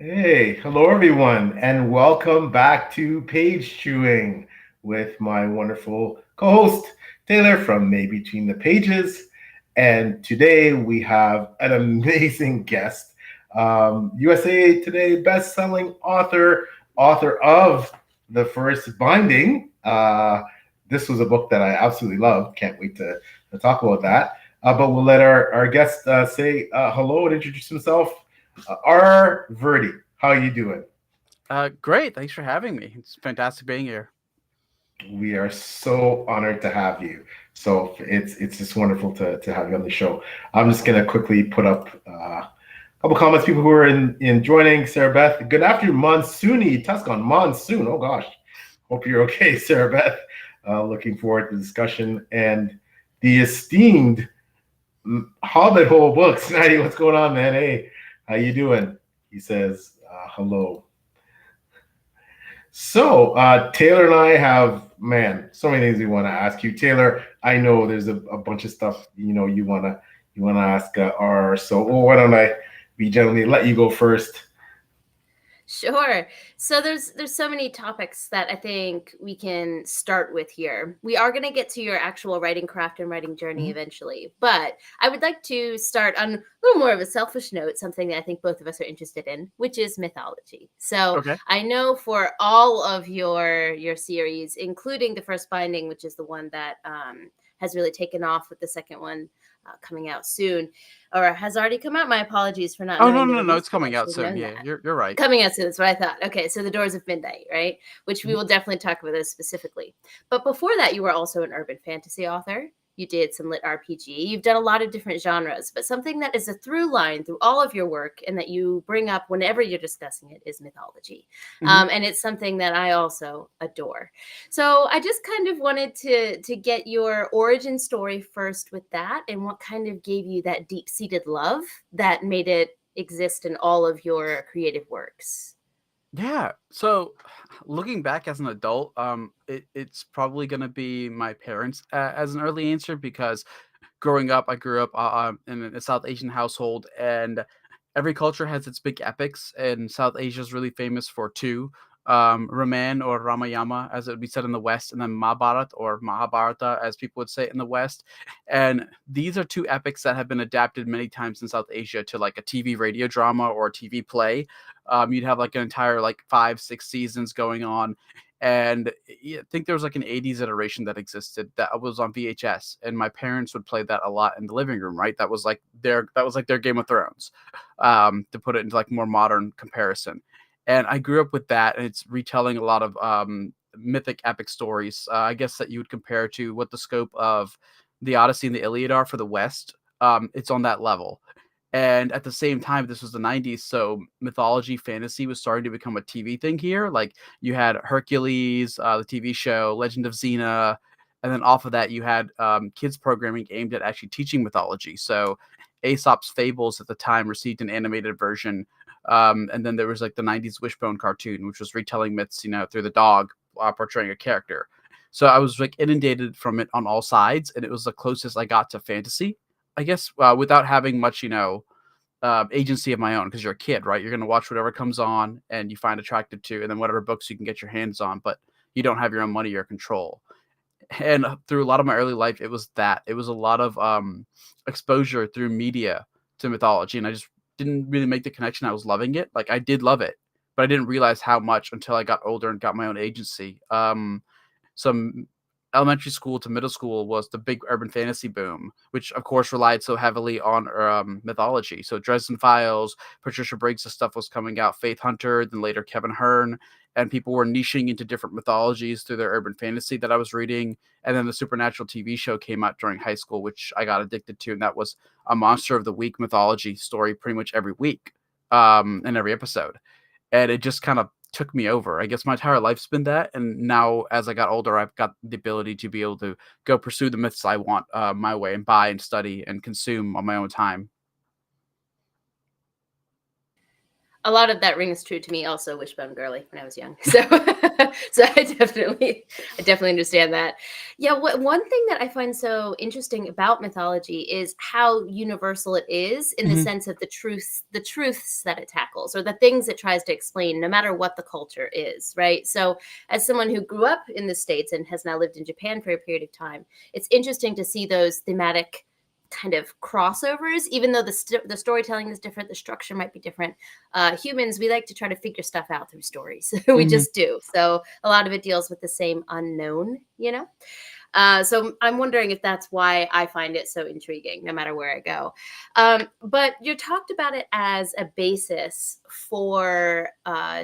Hey, hello everyone, and welcome back to Page Chewing with my wonderful co-host Taylor from May Between the Pages. And today we have an amazing guest, USA Today Bestselling author of the first binding. This was a book that I absolutely loved. Can't wait to talk about that. But we'll let our guest say hello and introduce himself. R. Virdi, how you doing? Great. Thanks for having me. It's fantastic being here. We are so honored to have you. So it's just wonderful to have you on the show. I'm just gonna quickly put up a couple comments. People who are in joining. Sarah Beth, good afternoon, Monsoony Tuscan Monsoon. Oh gosh, hope you're okay, Sarah Beth. Looking forward to the discussion and the esteemed Hobbit Hole Books. Natty, what's going on, man? Hey, how you doing? He says hello. So, Taylor and I have, man, so many things we want to ask you. Taylor, I know there's a bunch of stuff you wanna ask R. So, why don't I be gentlemanly let you go first? Sure. So there's so many topics that I think we can start with here. We are going to get to your actual writing craft and writing journey Mhm. eventually, but I would like to start on a little more of a selfish note, something that I think both of us are interested in, which is mythology. So Okay. I know for all of your series, including the first binding, which is the one that has really taken off with the second one coming out soon, or has already come out. My apologies for not Oh no knowing the no no! release It's date. I coming out should have soon. known Yeah, that. you're right. Coming out soon. That's what I thought. Okay, so The Doors of Midnight, right? Which we Mhm. will definitely talk about those specifically. But before that, you were also an urban fantasy author. You did some lit RPG. You've done a lot of different genres, but something that is a through line through all of your work and that you bring up whenever you're discussing it is mythology. Mhm. And it's something that I also adore. So I just kind of wanted to get your origin story first with that and what kind of gave you that deep seated love that made it exist in all of your creative works. Yeah. So, looking back as an adult, it's probably gonna be my parents as an early answer because growing up, I grew up in a South Asian household, and every culture has its big epics, and South Asia is really famous for two. Raman or Ramayana, as it would be said in the West, and then Mahabharat or Mahabharata, as people would say it in the West. And these are two epics that have been adapted many times in South Asia to like a TV radio drama or a TV play. You'd have like an entire like 5, 6 seasons going on, and I think there was like an 80s iteration that existed that was on VHS, and my parents would play that a lot in the living room, right? That was like their Game of Thrones, to put it into like more modern comparison. And I grew up with that, and it's retelling a lot of mythic epic stories. I guess that you would compare to what the scope of the Odyssey and the Iliad are for the West. It's on that level. And at the same time, this was the 90s, so mythology fantasy was starting to become a TV thing here. Like you had Hercules, the TV show, Legend of Xena, and then off of that, you had kids programming aimed at actually teaching mythology. So Aesop's Fables at the time received an animated version. And then there was like the 90s Wishbone cartoon, which was retelling myths, through the dog portraying a character. So I was like inundated from it on all sides, and it was the closest I got to fantasy, I guess, without having much, agency of my own, because you're a kid, right? You're going to watch whatever comes on and you find attractive to, and then whatever books you can get your hands on, but you don't have your own money or control. And through a lot of my early life, it was that. It was a lot of exposure through media to mythology, and I just didn't really make the connection. I was loving it. Like I did love it, but I didn't realize how much until I got older and got my own agency. Some elementary school to middle school was the big urban fantasy boom, which of course relied so heavily on mythology. So Dresden Files, Patricia Briggs' stuff was coming out, Faith Hunter, then later Kevin Hearn, and people were niching into different mythologies through their urban fantasy that I was reading. And then the Supernatural TV show came out during high school, which I got addicted to, and that was a Monster of the Week mythology story pretty much every week, in every episode, and it just kind of took me over. I guess my entire life's been that, and now as I got older, I've got the ability to be able to go pursue the myths I want my way and buy and study and consume on my own time. a lot of that rings true to me. Also, Wishbone Girly when I was young. So, so I definitely understand that. Yeah. One thing that I find so interesting about mythology is how universal it is in the sense of the truths that it tackles, or the things it tries to explain, no matter what the culture is, right? So, as someone who grew up in the States and has now lived in Japan for a period of time, it's interesting to see those thematic kind of crossovers, even though the storytelling is different, the structure might be different. Humans, we like to try to figure stuff out through stories. We just do. So a lot of it deals with the same unknown, you know? So I'm wondering if that's why I find it so intriguing, no matter where I go. But you talked about it as a basis for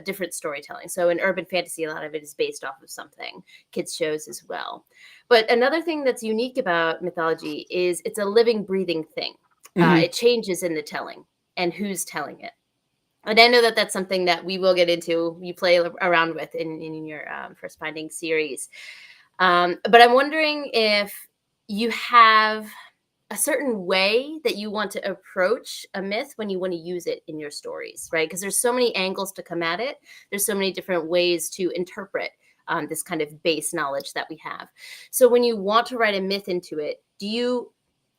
different storytelling. So in urban fantasy, a lot of it is based off of something, kids shows as well. But another thing that's unique about mythology is it's a living, breathing thing. It changes in the telling and who's telling it. And I know that that's something that we will get into, you play around with in your First Binding series. But I'm wondering if you have a certain way that you want to approach a myth when you want to use it in your stories, right? Because there's so many angles to come at it. There's so many different ways to interpret this kind of base knowledge that we have. So when you want to write a myth into it,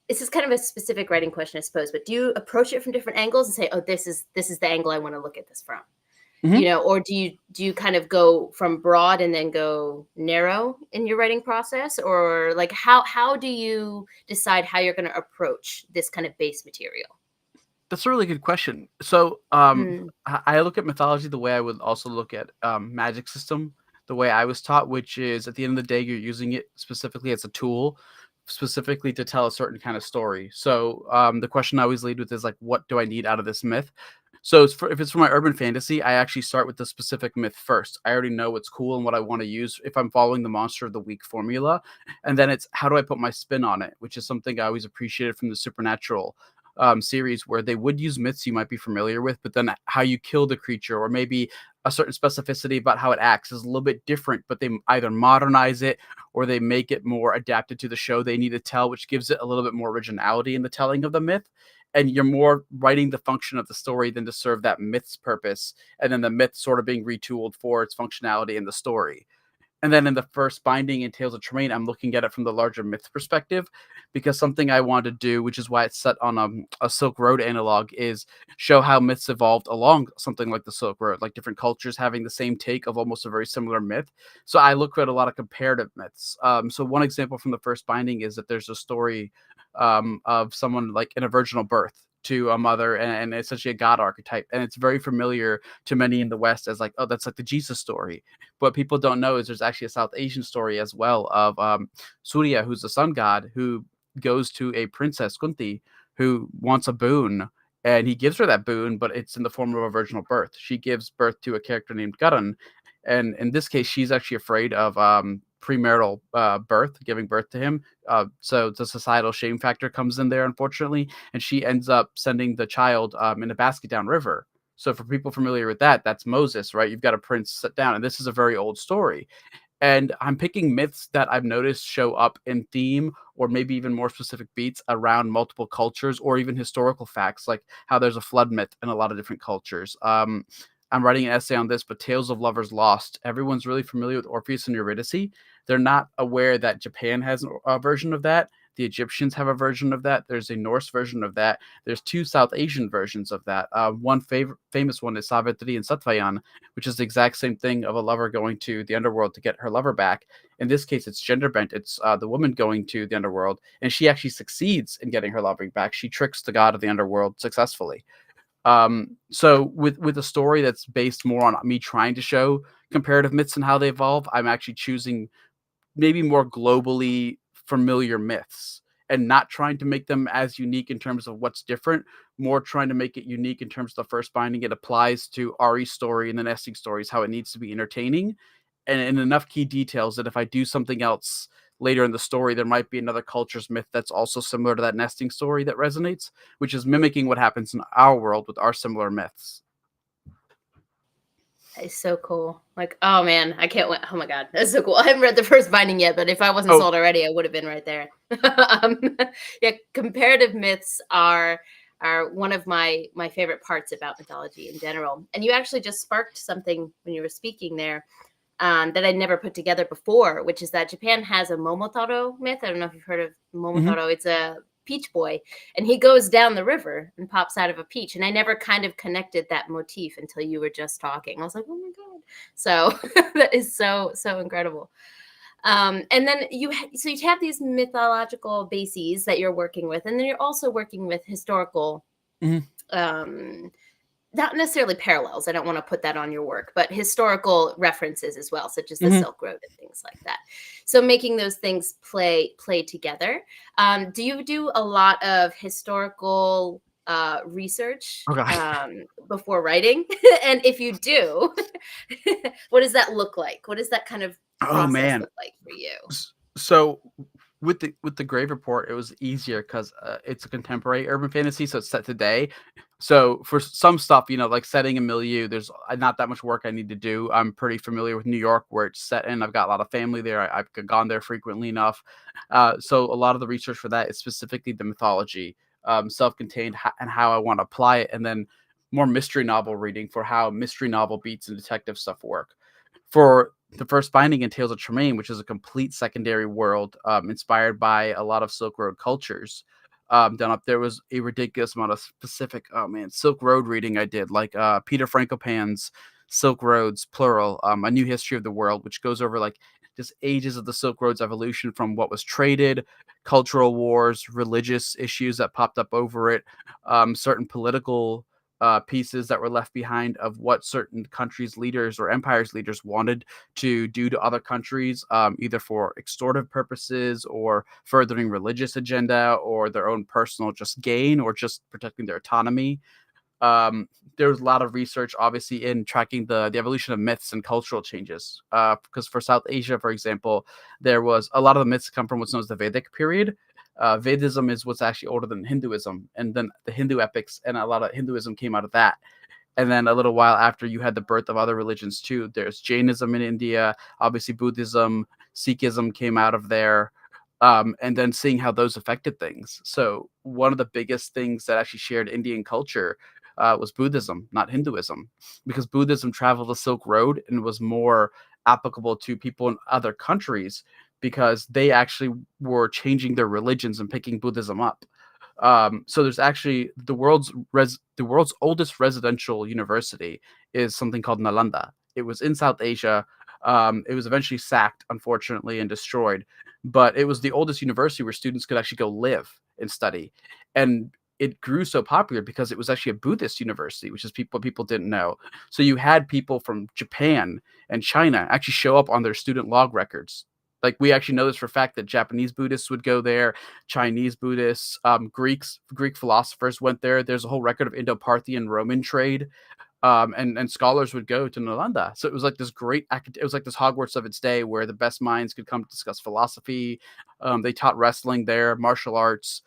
this is kind of a specific writing question, I suppose, but do you approach it from different angles and say, oh, this is the angle I want to look at this from? You know, or do you kind of go from broad and then go narrow in your writing process, or like how do you decide how you're going to approach this kind of base material? That's a really good question. So I look at mythology the way I would also look at magic system, the way I was taught, which is at the end of the day, you're using it specifically as a tool, specifically to tell a certain kind of story. So the question I always lead with is like, what do I need out of this myth? So if it's for my urban fantasy, I actually start with the specific myth first. I already know what's cool and what I want to use if I'm following the monster of the week formula. And then it's how do I put my spin on it, which is something I always appreciated from the Supernatural series, where they would use myths you might be familiar with, but then how you kill the creature, or maybe a certain specificity about how it acts is a little bit different, but they either modernize it or they make it more adapted to the show they need to tell, which gives it a little bit more originality in the telling of the myth. And you're more writing the function of the story than to serve that myth's purpose, and then the myth sort of being retooled for its functionality in the story. And then in the First Binding and Tales of Tremaine, I'm looking at it from the larger myth perspective, because something I want to do, which is why it's set on a Silk Road analog, is show how myths evolved along something like the Silk Road, like different cultures having the same take of almost a very similar myth. So I look at a lot of comparative myths. So one example from the First Binding is that there's a story of someone like in a virginal birth to a mother, and essentially a god archetype, and it's very familiar to many in the West as like, oh, that's like the Jesus story. What people don't know is there's actually a South Asian story as well of Surya, who's the sun god, who goes to a princess Kunti who wants a boon, and he gives her that boon, but it's in the form of a virginal birth. She gives birth to a character named Karan, and in this case, she's actually afraid of premarital birth, giving birth to him. So the societal shame factor comes in there, unfortunately, and she ends up sending the child in a basket down river. So for people familiar with that, that's Moses, right? You've got a prince sit down, and this is a very old story. And I'm picking myths that I've noticed show up in theme, or maybe even more specific beats around multiple cultures, or even historical facts, like how there's a flood myth in a lot of different cultures. I'm writing an essay on this, but Tales of Lovers Lost. Everyone's really familiar with Orpheus and Eurydice. They're not aware that Japan has a version of that. The Egyptians have a version of that. There's a Norse version of that. There's two South Asian versions of that. One famous one is Savitri and Satvayan, which is the exact same thing of a lover going to the underworld to get her lover back. In this case, it's gender bent. It's the woman going to the underworld, and she actually succeeds in getting her lover back. She tricks the god of the underworld successfully. So with a story that's based more on me trying to show comparative myths and how they evolve, I'm actually choosing maybe more globally familiar myths, and not trying to make them as unique in terms of what's different, more trying to make it unique in terms of the First Binding. It applies to Ari's story and the nesting stories, how it needs to be entertaining and in enough key details that if I do something else later in the story, there might be another culture's myth that's also similar to that nesting story that resonates, which is mimicking what happens in our world with our similar myths. It's so cool. Like, oh man, I can't wait. Oh my God, that's so cool. I haven't read the First Binding yet, but if I wasn't sold already, I would have been right there. Yeah, comparative myths are are one of my favorite parts about mythology in general. And you actually just sparked something when you were speaking there that I'd never put together before, which is that Japan has a Momotaro myth. I don't know if you've heard of Momotaro. It's a peach boy, and he goes down the river and pops out of a peach. And I never kind of connected that motif until you were just talking. I was like, oh my God. So that is so incredible. And then you have these mythological bases that you're working with, and then you're also working with historical, not necessarily parallels. I don't want to put that on your work, but historical references as well, such as the Silk Road and things like that. So making those things play together. Do you do a lot of historical research before writing? And if you do, what does that look like? What does that kind of process look like for you? So with the Grave Report, it was easier because it's a contemporary urban fantasy, so it's set today. So for some stuff, like setting a milieu, there's not that much work I need to do. I'm pretty familiar with New York, where it's set in. I've got a lot of family there. I've gone there frequently enough. So a lot of the research for that is specifically the mythology, self-contained, and how I want to apply it, and then more mystery novel reading for how mystery novel beats and detective stuff work. For the first binding in Tales of Tremaine, which is a complete secondary world inspired by a lot of Silk Road cultures, done up, there was a ridiculous amount of specific Silk Road reading I did, like Peter Frankopan's Silk Roads, plural, A New History of the World, which goes over like just ages of the Silk Road's evolution from what was traded, cultural wars, religious issues that popped up over it, certain political pieces that were left behind of what certain countries' leaders or empires' leaders wanted to do to other countries, either for extortive purposes or furthering religious agenda or their own personal just gain or just protecting their autonomy. There was a lot of research, obviously, in tracking the evolution of myths and cultural changes. Because for South Asia, for example, there was a lot of the myths come from what's known as the Vedic period. Vedism is what's actually older than Hinduism, and then the Hindu epics and a lot of Hinduism came out of that. And then a little while after, you had the birth of other religions too. There's Jainism in India, obviously Buddhism, Sikhism came out of there, and then seeing how those affected things. So one of the biggest things that actually shared Indian culture was Buddhism, not Hinduism, because Buddhism traveled the Silk Road and was more applicable to people in other countries because they actually were changing their religions and picking Buddhism up. So there's actually the world's oldest residential university is something called Nalanda. It was in South Asia. It was eventually sacked, unfortunately, and destroyed. But it was the oldest university where students could actually go live and study. And it grew so popular because it was actually a Buddhist university, which is what people didn't know. So you had people from Japan and China actually show up on their student log records. Like, we actually know this for a fact that Japanese Buddhists would go there, Chinese Buddhists, Greek philosophers went there. There's a whole record of Indo-Parthian Roman trade, and scholars would go to Nalanda. So it was like this it was like this Hogwarts of its day, where the best minds could come to discuss philosophy. They taught wrestling there, martial arts.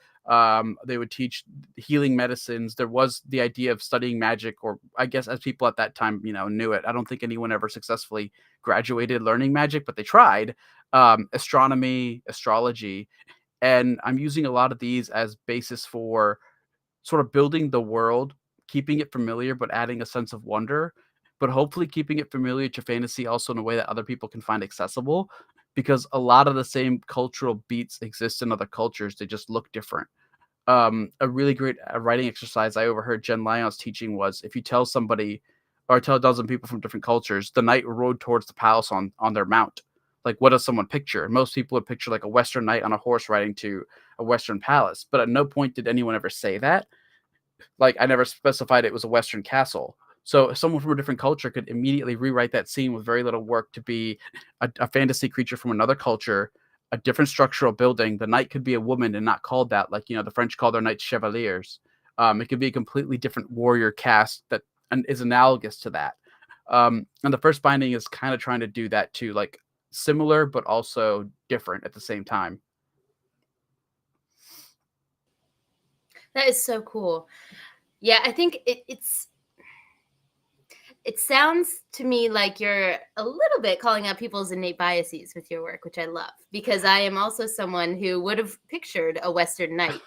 They would teach healing medicines. There was the idea of studying magic, or I guess as people at that time, knew it. I don't think anyone ever successfully graduated learning magic, but they tried. Astronomy, astrology, and I'm using a lot of these as basis for sort of building the world, keeping it familiar, but adding a sense of wonder, but hopefully keeping it familiar to fantasy also in a way that other people can find accessible, because a lot of the same cultural beats exist in other cultures. They just look different. A really great writing exercise I overheard Jen Lyons teaching was, if you tell somebody or tell a dozen people from different cultures, the knight rode towards the palace on their mount. Like, what does someone picture? And most people would picture like a Western knight on a horse riding to a Western palace. But at no point did anyone ever say that. Like, I never specified it was a Western castle. So someone from a different culture could immediately rewrite that scene with very little work to be a fantasy creature from another culture, a different structural building. The knight could be a woman and not called that. Like, the French call their knights chevaliers. It could be a completely different warrior caste that is analogous to that. And the first binding is kind of trying to do that too, like similar, but also different at the same time. That is so cool. Yeah, I think it sounds to me like you're a little bit calling out people's innate biases with your work, which I love, because I am also someone who would have pictured a Western knight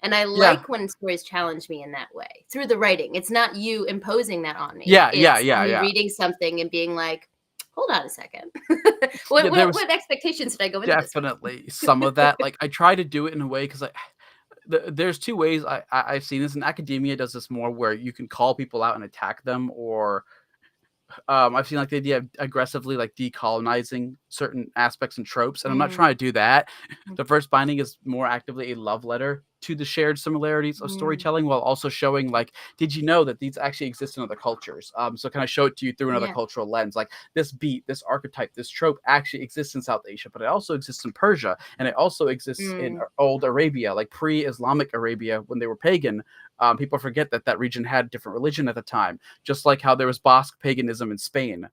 And I like when stories challenge me in that way through the writing. It's not you imposing that on me. It's me reading something and being like, hold on a second. What expectations did I go into this with? Definitely some of that. Like, I try to do it in a way because there's two ways I've seen this. In academia does this more where you can call people out and attack them, or I've seen like the idea of aggressively like decolonizing certain aspects and tropes, and I'm not trying to do that. The first binding is more actively a love letter to the shared similarities of storytelling, while also showing like, did you know that these actually exist in other cultures? So can I show it to you through another cultural lens? Like, this beat, this archetype, this trope actually exists in South Asia, but it also exists in Persia, and it also exists in old Arabia, like pre-Islamic Arabia when they were pagan. People forget that region had different religion at the time, just like how there was Basque paganism in Spain.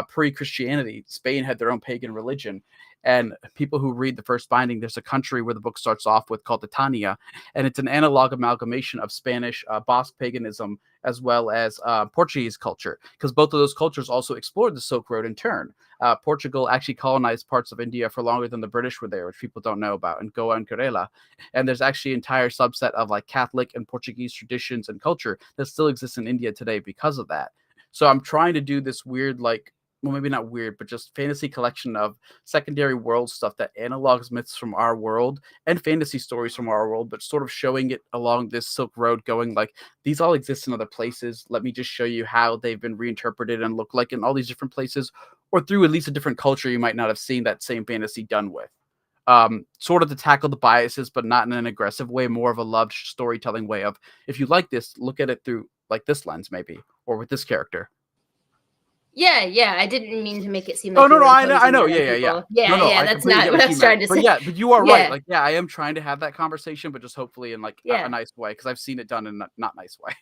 Pre-Christianity, Spain had their own pagan religion. And people who read the first binding, there's a country where the book starts off with called Titania, and it's an analog amalgamation of Spanish, Basque paganism, as well as Portuguese culture, because both of those cultures also explored the Silk Road in turn. Portugal actually colonized parts of India for longer than the British were there, which people don't know about, in Goa and Kerala. And there's actually an entire subset of like Catholic and Portuguese traditions and culture that still exists in India today because of that. So I'm trying to do this weird, like, well, maybe not weird, but just fantasy collection of secondary world stuff that analogs myths from our world and fantasy stories from our world, but sort of showing it along this Silk Road, going like, these all exist in other places. Let me just show you how they've been reinterpreted and look like in all these different places, or through at least a different culture you might not have seen that same fantasy done with. Sort of to tackle the biases, but not in an aggressive way, more of a loved storytelling way of, if you like this, look at it through like this lens, maybe, or with this character. Yeah. I didn't mean to make it seem like. Oh, no, I know. Yeah. No, That's not what I was trying to say. But you are right. Like, I am trying to have that conversation, but just hopefully in like a nice way, because I've seen it done in a not nice way.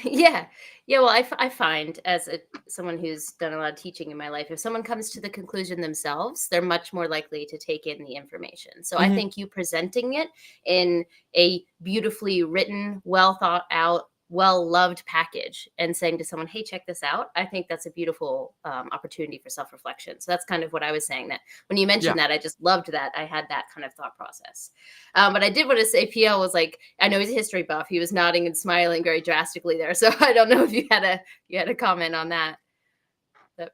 Yeah. Well, I find as someone who's done a lot of teaching in my life, if someone comes to the conclusion themselves, they're much more likely to take in the information. So I think you presenting it in a beautifully written, well thought out, well-loved package and saying to someone, hey, check this out. I think that's a beautiful opportunity for self-reflection. So that's kind of what I was saying, that when you mentioned that, I just loved that. I had that kind of thought process. But I did want to say, PL was like, I know he's a history buff. He was nodding and smiling very drastically there. So I don't know if you had a comment on that.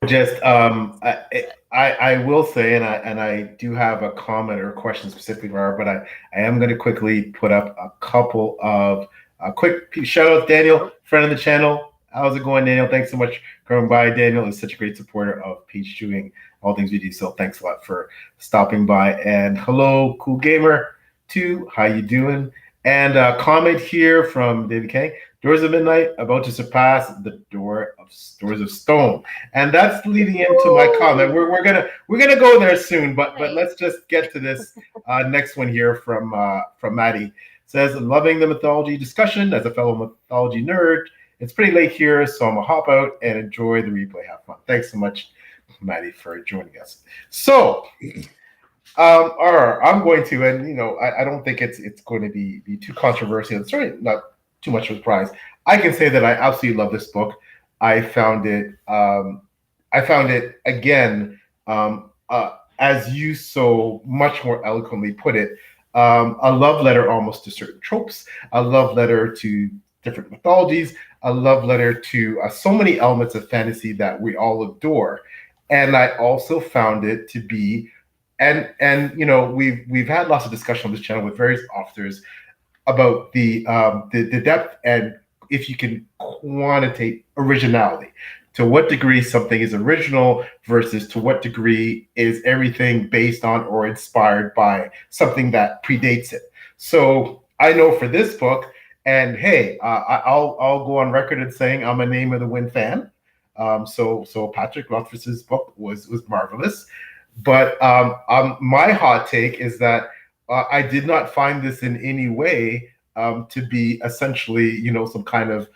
Just I will say, and I do have a comment or a question specifically for her, but I am going to quickly put up a couple of quick shout out, Daniel, friend of the channel. How's it going, Daniel? Thanks so much for coming by. Daniel is such a great supporter of Page Chewing, all things we do. So thanks a lot for stopping by. And hello, Cool Gamer 2. How you doing? And a comment here from David Kang. Doors of Midnight about to surpass the Doors of Stone, and that's leading into my comment. We're gonna go there soon, but let's just get to this next one here from Maddie. Says, loving the mythology discussion as a fellow mythology nerd. It's pretty late here, so I'm gonna hop out and enjoy the replay. Have fun. Thanks so much, Maddie, for joining us. So, I'm going to, and I don't think it's going to be too controversial. It's certainly not too much of a surprise. I can say that I absolutely love this book. I found it again, as you so much more eloquently put it, a love letter almost to certain tropes, a love letter to different mythologies, a love letter to so many elements of fantasy that we all adore. And I also found it to be, and we've had lots of discussion on this channel with various authors about the depth and if you can quantitate originality. To what degree something is original versus to what degree is everything based on or inspired by something that predates it. So I know for this book, and hey, I'll go on record in saying I'm a Name of the Wind fan. So Patrick Rothfuss's book was marvelous, but my hot take is that I did not find this in any way to be essentially, some kind of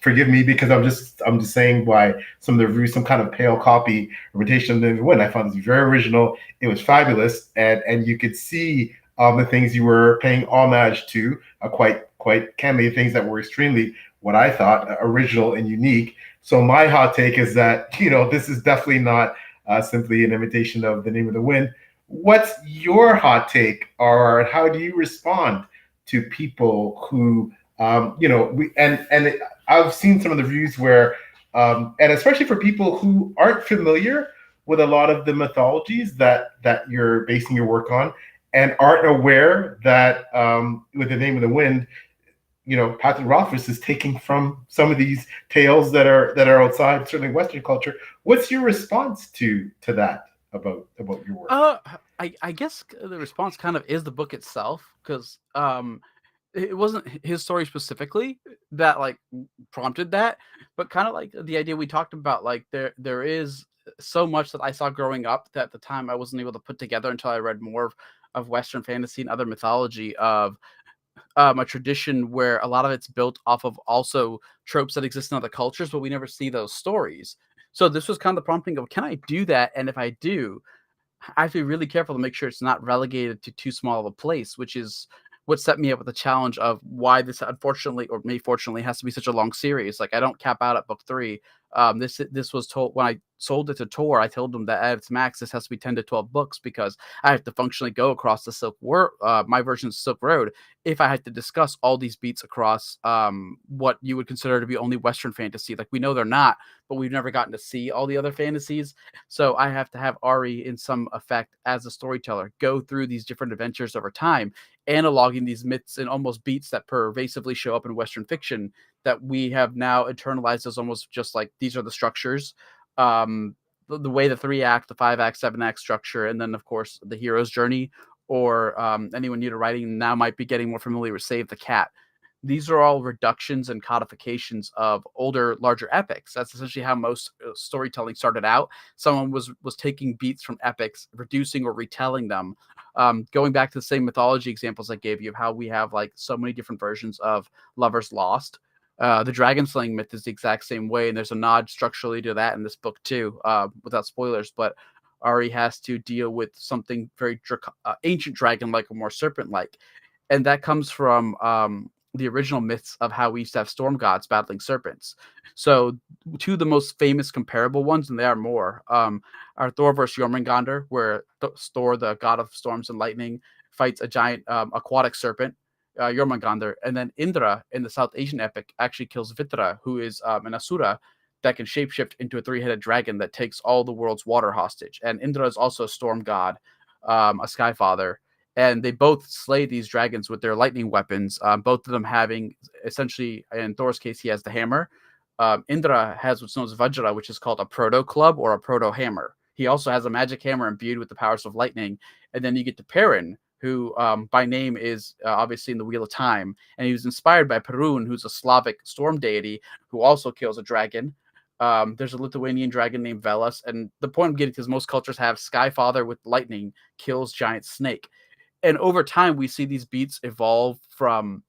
forgive me because I'm just saying by some of the reviews, some kind of pale copy imitation of the Wind. I found this very original. It was fabulous, and you could see the things you were paying homage to, quite candidly, things that were extremely, what I thought, original and unique. So my hot take is that this is definitely not simply an imitation of The Name of the Wind. What's your hot take, or how do you respond to people who, I've seen some of the reviews where, and especially for people who aren't familiar with a lot of the mythologies that you're basing your work on, and aren't aware that with the Name of the Wind, Patrick Rothfuss is taking from some of these tales that are outside certainly Western culture. What's your response to that about your work? I guess the response kind of is the book itself, because it wasn't his story specifically that like prompted that, but kind of like the idea we talked about. Like there is so much that I saw growing up that at the time I wasn't able to put together until I read more of Western fantasy and other mythology, of a tradition where a lot of it's built off of also tropes that exist in other cultures, but we never see those stories. So this was kind of the prompting of, can I do that? And if I do, I have to be really careful to make sure it's not relegated to too small of a place, which is what set me up with the challenge of why this, unfortunately, or maybe fortunately, has to be such a long series. Like, I don't cap out at book 3. This was told when I sold it to Tor. I told them that at its max, this has to be 10 to 12 books, because I have to functionally go across the my version of Silk Road, if I had to discuss all these beats across what you would consider to be only Western fantasy. Like, we know they're not, but we've never gotten to see all the other fantasies. So I have to have Ari, in some effect, as a storyteller, go through these different adventures over time, analoging these myths and almost beats that pervasively show up in Western fiction, that we have now internalized as almost just like, these are the structures. The way the 3-act, the 5-act, 7-act structure, and then of course the hero's journey, or anyone new to writing now might be getting more familiar with Save the Cat. These are all reductions and codifications of older, larger epics. That's essentially how most storytelling started out. Someone was taking beats from epics, reducing or retelling them. Going back to the same mythology examples I gave you, of how we have like so many different versions of Lovers Lost. The dragon slaying myth is the exact same way, and there's a nod structurally to that in this book too, without spoilers. But Ari has to deal with something very ancient dragon-like, or more serpent-like, and that comes from the original myths of how we used to have storm gods battling serpents. So two of the most famous comparable ones, and there are more, are Thor versus Jormungandr, where Thor, the god of storms and lightning, fights a giant aquatic serpent, Jormungandr, and then Indra in the South Asian epic actually kills Vitra, who is an asura that can shapeshift into a 3-headed dragon that takes all the world's water hostage. And Indra is also a storm god, a sky father, and they both slay these dragons with their lightning weapons. Both of them having, essentially, in Thor's case, he has the hammer. Indra has what's known as Vajra, which is called a proto club or a proto hammer. He also has a magic hammer imbued with the powers of lightning. And then you get to Perrin, who by name is obviously in the Wheel of Time, and he was inspired by Perun, who's a Slavic storm deity who also kills a dragon. There's a Lithuanian dragon named Velas, and the point I'm getting to is most cultures have Sky Father with lightning kills giant snake. And over time, we see these beats evolve from,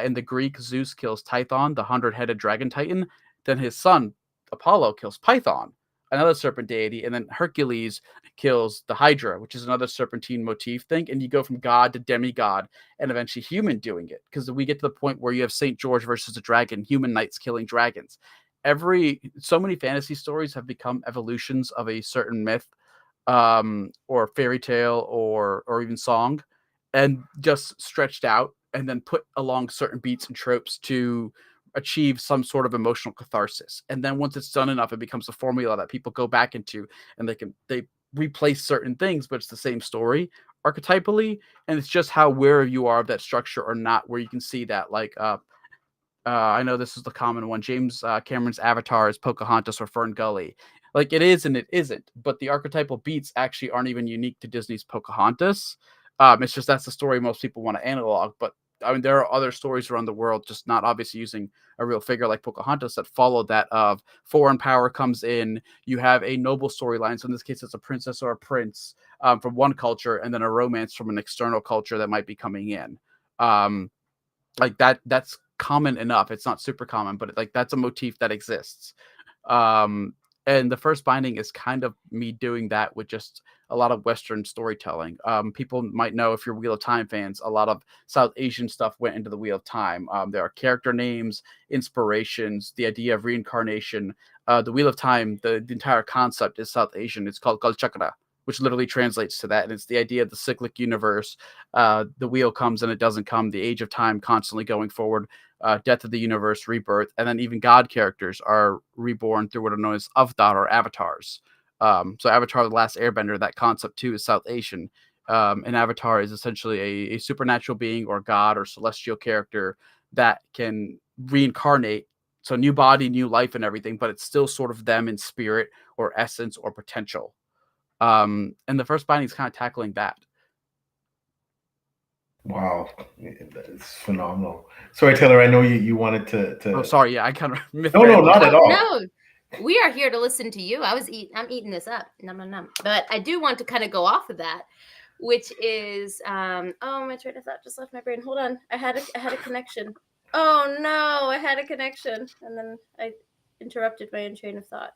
in the Greek, Zeus kills Tython, the 100-headed dragon titan. Then his son, Apollo, kills Python, another serpent deity. And then Hercules kills the Hydra, which is another serpentine motif thing. And you go from god to demigod, and eventually human doing it. Because we get to the point where you have St. George versus a dragon, human knights killing dragons. So many fantasy stories have become evolutions of a certain myth, or fairy tale, or even song, and just stretched out and then put along certain beats and tropes to achieve some sort of emotional catharsis. And then once it's done enough, it becomes a formula that people go back into, and they replace certain things, but it's the same story archetypally. And it's just how aware you are of that structure or not, where you can see that. Like, I know this is the common one. James Cameron's Avatar is Pocahontas or Fern Gully. Like, it is and it isn't, but the archetypal beats actually aren't even unique to Disney's Pocahontas. It's just that's the story most people want to analog. But I mean, there are other stories around the world, just not obviously using a real figure like Pocahontas, that follow that of foreign power comes in. You have a noble storyline. So in this case, it's a princess or a prince from one culture, and then a romance from an external culture that might be coming in. Like that's common enough. It's not super common, but like that's a motif that exists. And the first binding is kind of me doing that with just a lot of Western storytelling. People might know, if you're Wheel of Time fans, a lot of South Asian stuff went into the Wheel of Time. There are character names, inspirations, the idea of reincarnation. The Wheel of Time, the entire concept is South Asian. It's called Kalchakra, which literally translates to that. And it's the idea of the cyclic universe. The wheel comes and it doesn't come, the age of time constantly going forward, death of the universe, rebirth, and then even God characters are reborn through what are known as Avdar or avatars. So Avatar, the Last Airbender, that concept too is South Asian. An avatar is essentially a supernatural being or god or celestial character that can reincarnate. So new body, new life and everything, but it's still sort of them in spirit or essence or potential. And the first binding is kind of tackling that. Wow, it's phenomenal. Sorry, Taylor, I know you wanted to. Oh, sorry. Yeah, I kind of No, not at all. No, we are here to listen to you. I'm eating this up. Nom. But I do want to kind of go off of that, which is my train of thought just left my brain. Hold on. I had a connection. Oh no, I had a connection. And then I interrupted my own train of thought.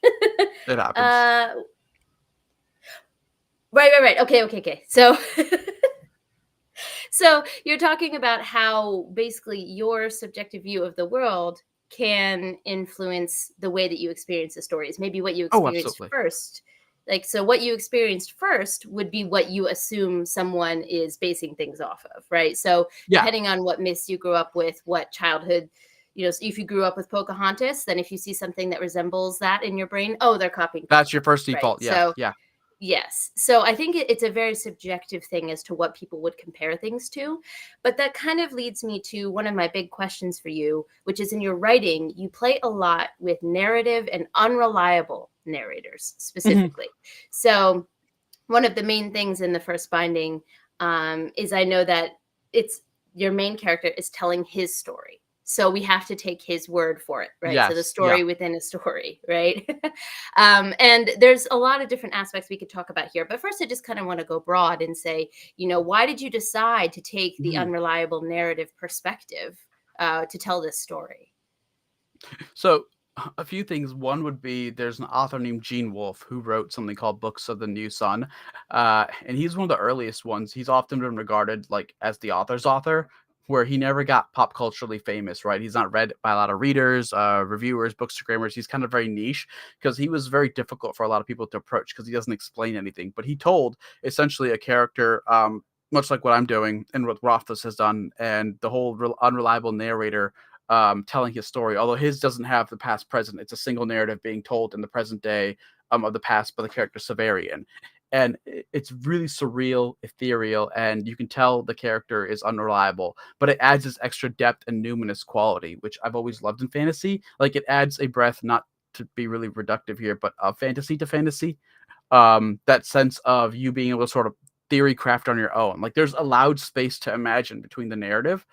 It happens. Right. Okay. So you're talking about how basically your subjective view of the world can influence the way that you experience the stories. Maybe what you experienced first. Like, so what you experienced first would be what you assume someone is basing things off of, right? So depending on what myths you grew up with, what childhood, if you grew up with Pocahontas, then if you see something that resembles that in your brain, they're copying. That's your first default. Right? Yeah. Yes. So I think it's a very subjective thing as to what people would compare things to. But that kind of leads me to one of my big questions for you, which is in your writing, you play a lot with narrative and unreliable narrators specifically. Mm-hmm. So one of the main things in the first binding is I know that it's your main character is telling his story. So we have to take his word for it, right? Yes, so the story within a story, right? And there's a lot of different aspects we could talk about here. But first, I just kind of want to go broad and say, why did you decide to take the unreliable narrative perspective to tell this story? So a few things. One would be there's an author named Gene Wolfe who wrote something called Books of the New Sun. And he's one of the earliest ones. He's often been regarded like as the author's author, where he never got pop culturally famous, right? He's not read by a lot of readers, reviewers, bookstagrammers. He's kind of very niche because he was very difficult for a lot of people to approach because he doesn't explain anything. But he told essentially a character, much like what I'm doing and what Rothfuss has done, and the whole unreliable narrator telling his story. Although his doesn't have the past present, it's a single narrative being told in the present day of the past by the character Severian. And it's really surreal, ethereal, and you can tell the character is unreliable, but it adds this extra depth and numinous quality, which I've always loved in fantasy. Like, it adds a breath, not to be really reductive here, but fantasy to fantasy. That sense of you being able to sort of theory craft on your own. Like, there's allowed space to imagine between the narrative.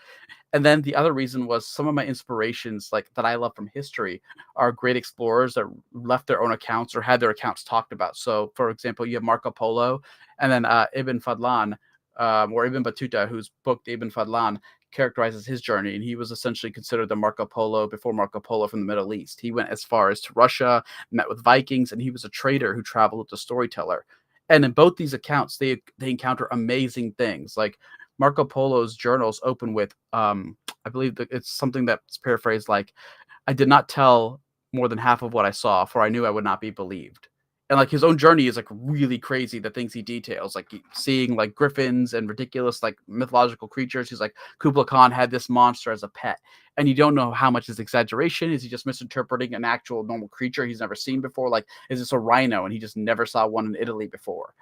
And then the other reason was some of my inspirations, like that I love from history, are great explorers that left their own accounts or had their accounts talked about. So, for example, you have Marco Polo, and then Ibn Fadlan, or Ibn Battuta, whose book Ibn Fadlan characterizes his journey, and he was essentially considered the Marco Polo before Marco Polo from the Middle East. He went as far as to Russia, met with Vikings, and he was a trader who traveled as a storyteller. And in both these accounts, they encounter amazing things. Like, Marco Polo's journals open with, I believe that it's something that's paraphrased like, I did not tell more than half of what I saw, for I knew I would not be believed. And like, his own journey is like really crazy, the things he details, like seeing like griffins and ridiculous like mythological creatures. He's like, Kublai Khan had this monster as a pet, and you don't know how much is exaggeration. Is he just misinterpreting an actual normal creature he's never seen before? Like, is this a rhino and he just never saw one in Italy before?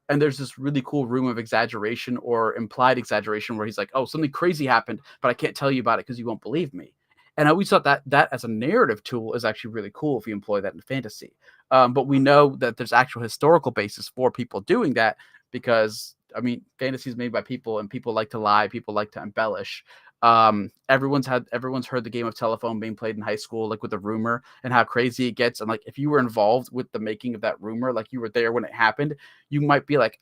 And there's this really cool room of exaggeration or implied exaggeration where he's like, oh, something crazy happened, but I can't tell you about it because you won't believe me. And I always thought that as a narrative tool is actually really cool if you employ that in fantasy. But we know that there's actual historical basis for people doing that because, I mean, fantasy is made by people, and people like to lie. People like to embellish. Everyone's heard the game of telephone being played in high school, like with a rumor and how crazy it gets. And like, if you were involved with the making of that rumor, like you were there when it happened, you might be like,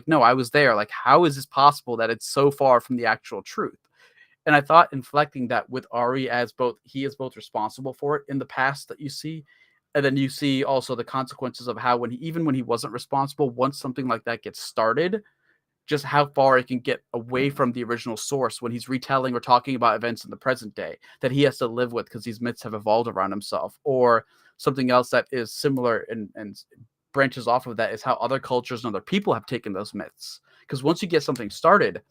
no, I was there. Like, how is this possible that it's so far from the actual truth? And I thought inflecting that with Ari as he is both responsible for it in the past that you see, and then you see also the consequences of how even when he wasn't responsible, once something like that gets started, just how far it can get away from the original source when he's retelling or talking about events in the present day that he has to live with because these myths have evolved around himself, or something else that is similar and branches off of that is how other cultures and other people have taken those myths. Because once you get something started,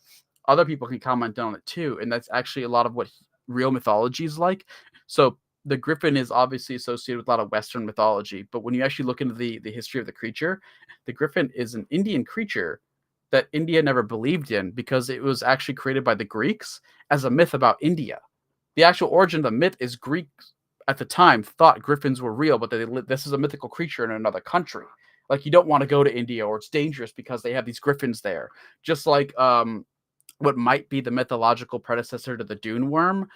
other people can comment on it too. And that's actually a lot of what real mythology is like. So the griffin is obviously associated with a lot of Western mythology. But when you actually look into the history of the creature, the griffin is an Indian creature that India never believed in because it was actually created by the Greeks as a myth about India. The actual origin of the myth is Greeks at the time thought griffins were real, but this is a mythical creature in another country. Like, you don't want to go to India, or it's dangerous because they have these griffins there. Just like what might be the mythological predecessor to the Dune worm,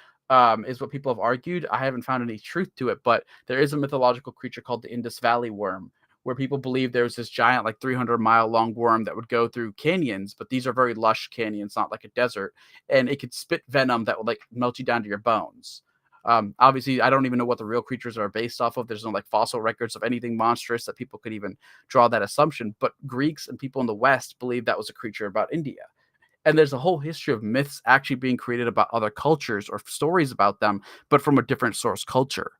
is what people have argued. I haven't found any truth to it, but there is a mythological creature called the Indus Valley worm, where people believe there's this giant, like 300-mile long worm that would go through canyons, but these are very lush canyons, not like a desert, and it could spit venom that would like melt you down to your bones. Obviously, I don't even know what the real creatures are based off of. There's no like fossil records of anything monstrous that people could even draw that assumption. But Greeks and people in the West believe that was a creature about India. And there's a whole history of myths actually being created about other cultures or stories about them, but from a different source culture.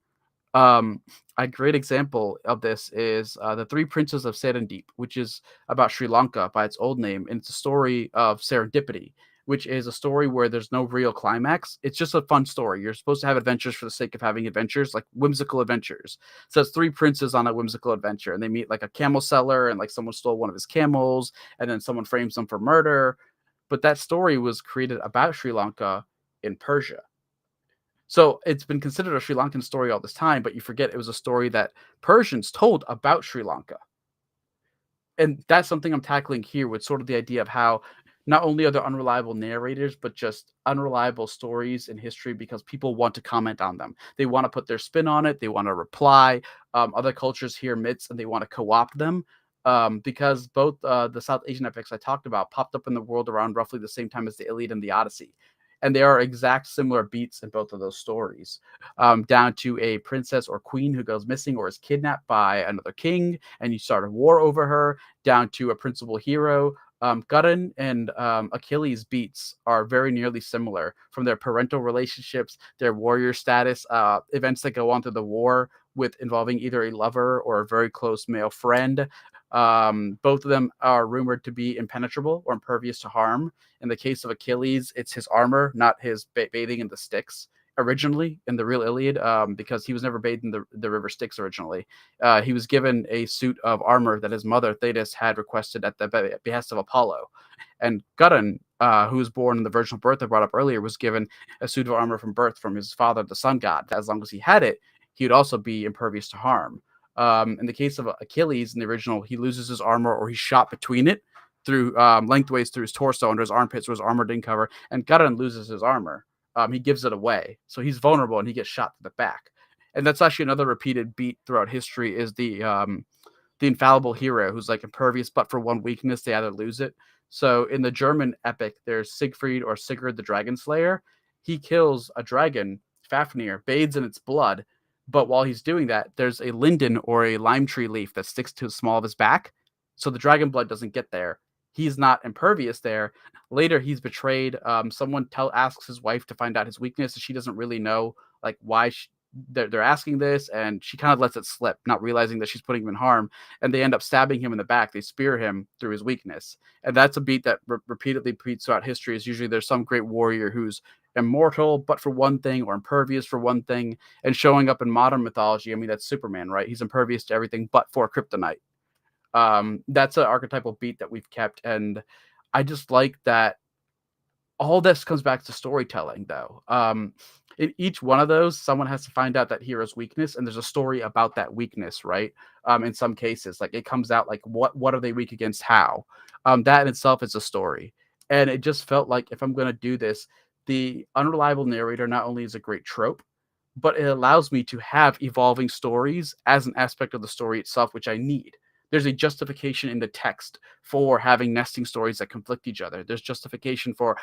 A great example of this is The Three Princes of Serendip, which is about Sri Lanka by its old name. And it's a story of serendipity, which is a story where there's no real climax. It's just a fun story. You're supposed to have adventures for the sake of having adventures, like whimsical adventures. So it's three princes on a whimsical adventure, and they meet like a camel seller, and like someone stole one of his camels, and then someone frames them for murder. But that story was created about Sri Lanka in Persia. So it's been considered a Sri Lankan story all this time, but you forget it was a story that Persians told about Sri Lanka. And that's something I'm tackling here with sort of the idea of how not only are there unreliable narrators, but just unreliable stories in history because people want to comment on them. They want to put their spin on it. They want to reply. Other cultures hear myths and they want to co-opt them. Because both the South Asian epics I talked about popped up in the world around roughly the same time as the Iliad and the Odyssey. And there are exact similar beats in both of those stories, down to a princess or queen who goes missing or is kidnapped by another king, and you start a war over her, down to a principal hero. Gudrun and Achilles' beats are very nearly similar, from their parental relationships, their warrior status, events that go on through the war with involving either a lover or a very close male friend. Both of them are rumored to be impenetrable or impervious to harm. In the case of Achilles, it's his armor, not his bathing in the Styx originally in the real Iliad, because he was never bathed in the river Styx originally. He was given a suit of armor that his mother Thetis had requested at the behest of Apollo. And Gudrun, who was born in the virginal birth I brought up earlier, was given a suit of armor from birth from his father, the sun god. As long as he had it, he would also be impervious to harm. In the case of Achilles in the original, he loses his armor, or he's shot between it through lengthways through his torso under his armpits, where his armor didn't cover. And Gudrun loses his armor. He gives it away, so he's vulnerable and he gets shot to the back. And that's actually another repeated beat throughout history, is the infallible hero who's like impervious, but for one weakness they either lose it. So in the German epic, there's Siegfried or Sigurd the Dragon Slayer. He kills a dragon, Fafnir, bathes in its blood. But while he's doing that, there's a linden or a lime tree leaf that sticks to the small of his back. So the dragon blood doesn't get there. He's not impervious there. Later, he's betrayed. Someone asks his wife to find out his weakness, and she doesn't really know like why they're asking this, and she kind of lets it slip, not realizing that she's putting him in harm. And they end up stabbing him in the back. They spear him through his weakness. And that's a beat that repeatedly repeats throughout history. Is usually there's some great warrior who's immortal, but for one thing, or impervious for one thing. And showing up in modern mythology, I mean, that's Superman, right? He's impervious to everything but for kryptonite. That's an archetypal beat that we've kept. And I just like that all this comes back to storytelling, though. In each one of those, someone has to find out that hero's weakness, and there's a story about that weakness, right? In some cases, like it comes out like what are they weak against? How? That in itself is a story. And it just felt like, if I'm going to do this, the unreliable narrator not only is a great trope, but it allows me to have evolving stories as an aspect of the story itself, which I need. There's a justification in the text for having nesting stories that conflict each other. There's justification for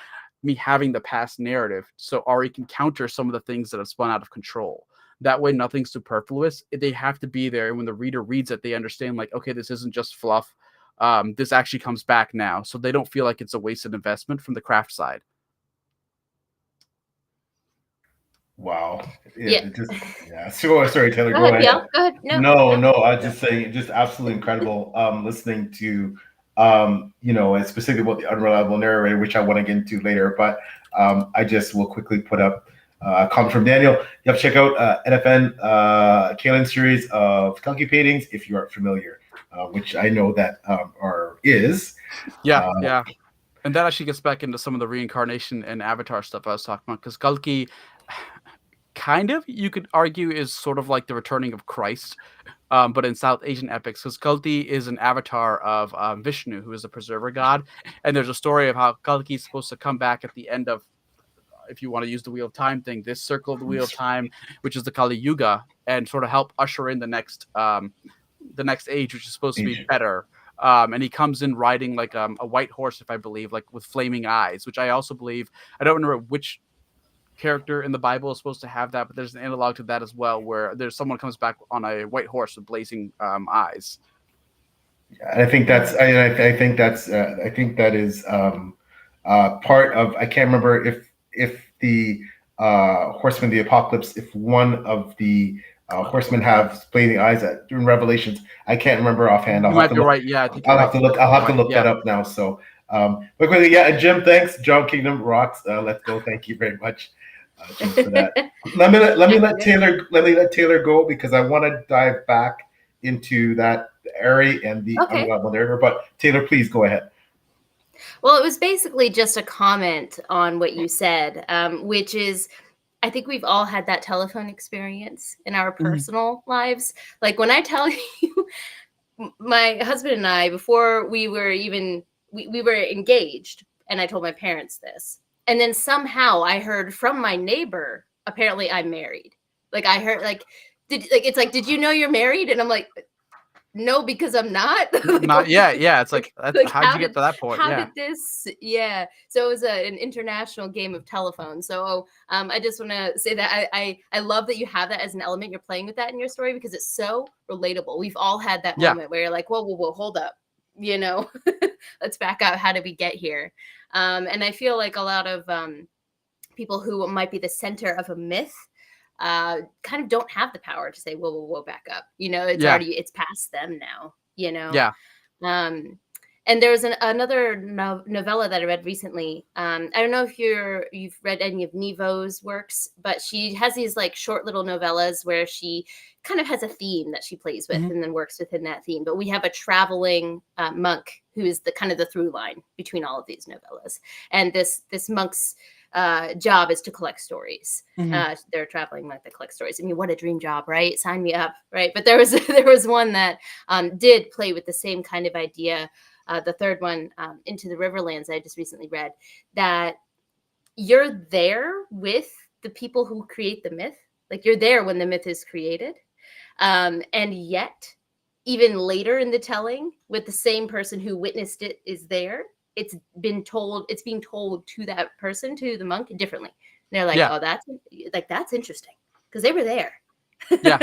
me having the past narrative, so Ari can counter some of the things that have spun out of control. That way, nothing's superfluous. They have to be there. And when the reader reads it, they understand, like, okay, this isn't just fluff. This actually comes back now. So they don't feel like it's a wasted investment from the craft side. Wow. Yeah. It just, yeah. Sorry, Taylor, Go go ahead, ahead. Neil. Go ahead. No, I was Yeah. just saying, just absolutely incredible. Listening to, and specifically about the unreliable narrator, which I want to get into later. But I just will quickly put up a comment from Daniel. You have to check out NFN Kalen series of Kalki paintings if you aren't familiar, which I know that is. Yeah. And that actually gets back into some of the reincarnation and avatar stuff I was talking about, because Kalki, kind of, you could argue, is sort of like the returning of Christ, but in South Asian epics, because Kalki is an avatar of Vishnu, who is the preserver god. And there's a story of how Kalki is supposed to come back at the end of, if you want to use the Wheel of Time thing, this circle of the Wheel of Time, which is the Kali Yuga, and sort of help usher in the next age, which is supposed to be better. And he comes in riding like a white horse, if I believe, like with flaming eyes, which I also believe, I don't remember which character in the Bible is supposed to have that, but there's an analog to that as well, where there's someone comes back on a white horse with blazing eyes. I think that's. I think that's. I think that is part of. I can't remember if the horsemen of the apocalypse, if one of the horsemen have blazing eyes during Revelations. I can't remember offhand. You might be right. Yeah, I think I'll have to look. I'll have to look that up now. So, but quickly, yeah. And Jim, thanks. John Kingdom rocks. Let's go. Thank you very much, Jim, for that. let me let Taylor go, because I want to dive back into that area and the unreliable narrator. But Taylor, please go ahead. Well, it was basically just a comment on what you said, which is, I think we've all had that telephone experience in our personal lives. Like when I tell you, my husband and I, before we were even, we were engaged, and I told my parents this. And then somehow I heard from my neighbor, apparently I'm married. Like I heard, it's like, did you know you're married? And I'm like, no, because I'm not. Not yet. Yeah, it's like, how did you get to that point? How did this? Yeah. So it was an international game of telephone. So I just want to say that I love that you have that as an element. You're playing with that in your story, because it's so relatable. We've all had that moment where you're like, whoa, hold up. Let's back up. How did we get here? And I feel like a lot of people who might be the center of a myth kind of don't have the power to say, whoa, back up. It's already, it's past them now, Yeah. And there was another novella that I read recently. I don't know if you've read any of Nevo's works, but she has these like short little novellas where she kind of has a theme that she plays with and then works within that theme. But we have a traveling monk who is the kind of the through line between all of these novellas. And this monk's job is to collect stories. They're traveling like to collect stories. I mean, what a dream job, right? Sign me up, right? But there was one that did play with the same kind of idea. The third one, Into the Riverlands, I just recently read, that you're there with the people who create the myth. Like you're there when the myth is created. And yet, even later in the telling, with the same person who witnessed it is there, it's being told to that person, to the monk, differently. And they're like, oh, that's interesting, because they were there. Yeah.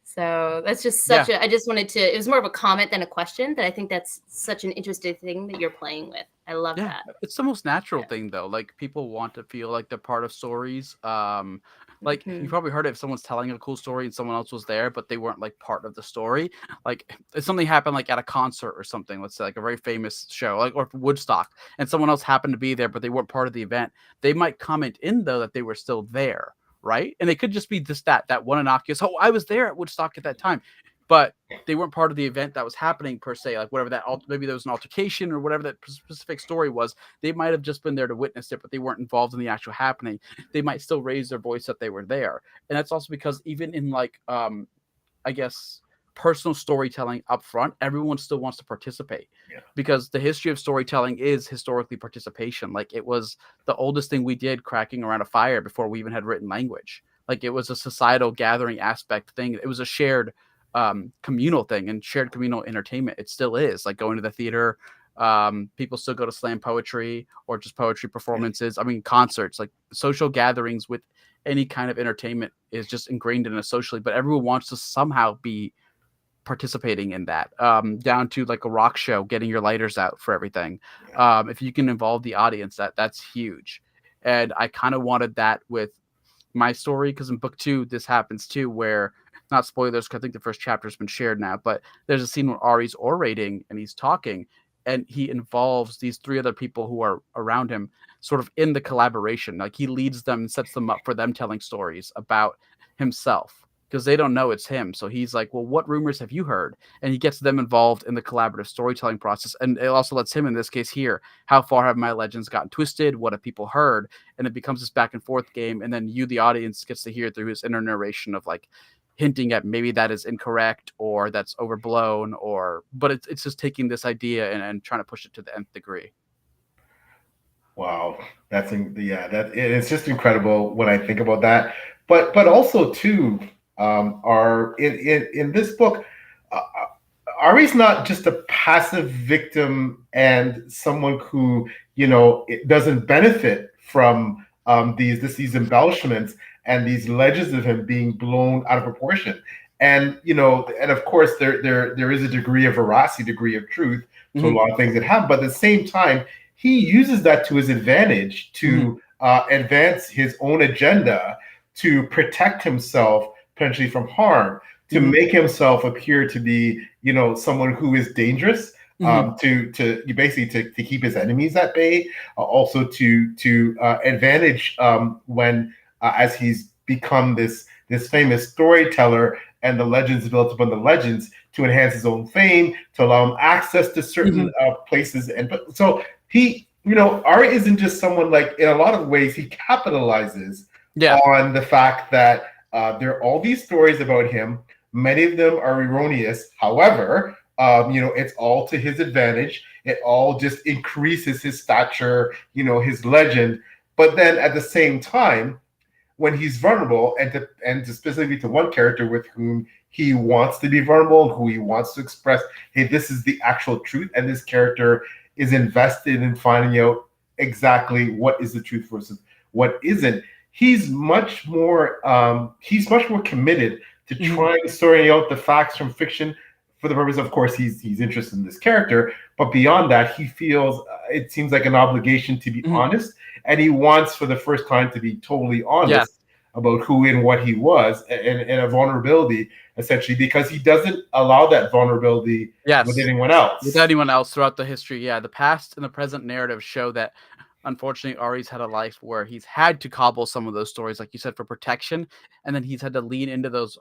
So that's just such I just wanted to, it was more of a comment than a question, but I think that's such an interesting thing that you're playing with. I love that. It's the most natural thing, though. Like people want to feel like they're part of stories. Like you probably heard it, if someone's telling a cool story and someone else was there, but they weren't like part of the story. Like if something happened like at a concert or something, let's say like a very famous show, like or Woodstock, and someone else happened to be there, but they weren't part of the event, they might comment in though that they were still there. Right. And it could just be just that one innocuous, oh, I was there at Woodstock at that time, but they weren't part of the event that was happening per se. Like whatever that, maybe there was an altercation or whatever that specific story was. They might have just been there to witness it, but they weren't involved in the actual happening. They might still raise their voice that they were there. And that's also because even in like, I guess, personal storytelling up front, everyone still wants to participate because the history of storytelling is historically participation. Like it was the oldest thing we did, cracking around a fire before we even had written language. Like it was a societal gathering aspect thing. It was a shared communal thing and shared communal entertainment. It still is, like going to the theater. People still go to slam poetry or just poetry performances. I mean, concerts, like social gatherings with any kind of entertainment is just ingrained in us socially, but everyone wants to somehow be participating in that, down to like a rock show, getting your lighters out for everything. If you can involve the audience, that's huge. And I kind of wanted that with my story, because in book 2 this happens too, where, not spoilers because I think the first chapter has been shared now, but there's a scene where Ari's orating and he's talking, and he involves these 3 other people who are around him sort of in the collaboration. Like, he leads them and sets them up for them telling stories about himself because they don't know it's him. So he's like, well, what rumors have you heard? And he gets them involved in the collaborative storytelling process. And it also lets him, in this case here, how far have my legends gotten twisted? What have people heard? And it becomes this back and forth game. And then you, the audience, gets to hear through his inner narration of like hinting at maybe that is incorrect or that's overblown, but it's just taking this idea and trying to push it to the nth degree. Wow, it's just incredible when I think about that. But also too, in this book, Ari's not just a passive victim and someone who it doesn't benefit from these embellishments and these legends of him being blown out of proportion. And and of course there is a degree of veracity, degree of truth to a lot of things that happen, but at the same time he uses that to his advantage to advance his own agenda, to protect himself potentially from harm, to make himself appear to be, someone who is dangerous, to basically to keep his enemies at bay, also to advantage when as he's become this famous storyteller and the legends built upon the legends, to enhance his own fame, to allow him access to certain places. And so he, Ari isn't just someone, like, in a lot of ways he capitalizes on the fact that there are all these stories about him. Many of them are erroneous. However, it's all to his advantage. It all just increases his stature, his legend. But then at the same time, when he's vulnerable, and to specifically to one character with whom he wants to be vulnerable, who he wants to express, hey, this is the actual truth, and this character is invested in finding out exactly what is the truth versus what isn't. He's much more committed to trying to sort out the facts from fiction, for the purpose, of course, he's interested in this character, but beyond that, he feels it seems like an obligation to be honest, and he wants, for the first time, to be totally honest about who and what he was, and a vulnerability, essentially, because he doesn't allow that vulnerability with anyone else. With anyone else throughout the history, the past and the present narrative show that, unfortunately, Ari's had a life where he's had to cobble some of those stories, like you said, for protection, and then he's had to lean into those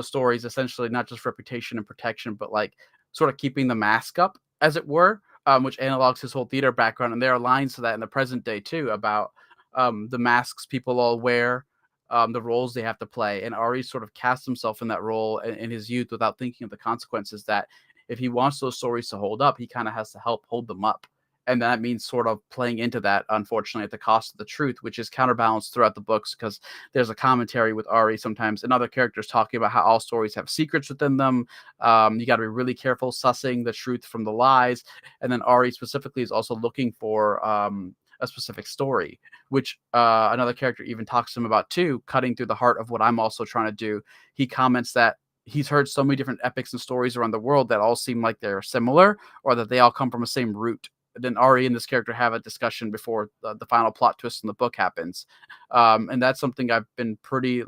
stories, essentially, not just reputation and protection, but like sort of keeping the mask up, as it were, which analogs his whole theater background. And there are lines to that in the present day too, about the masks people all wear, the roles they have to play. And Ari sort of cast himself in that role in his youth without thinking of the consequences, that if he wants those stories to hold up, he kind of has to help hold them up. And that means sort of playing into that, unfortunately, at the cost of the truth, which is counterbalanced throughout the books, because there's a commentary with Ari sometimes and other characters talking about how all stories have secrets within them. You got to be really careful sussing the truth from the lies. And then Ari specifically is also looking for a specific story, which another character even talks to him about too, cutting through the heart of what I'm also trying to do. He comments that he's heard so many different epics and stories around the world that all seem like they're similar, or that they all come from the same root. Then Ari and this character have a discussion before the final plot twist in the book happens. And that's something I've been pretty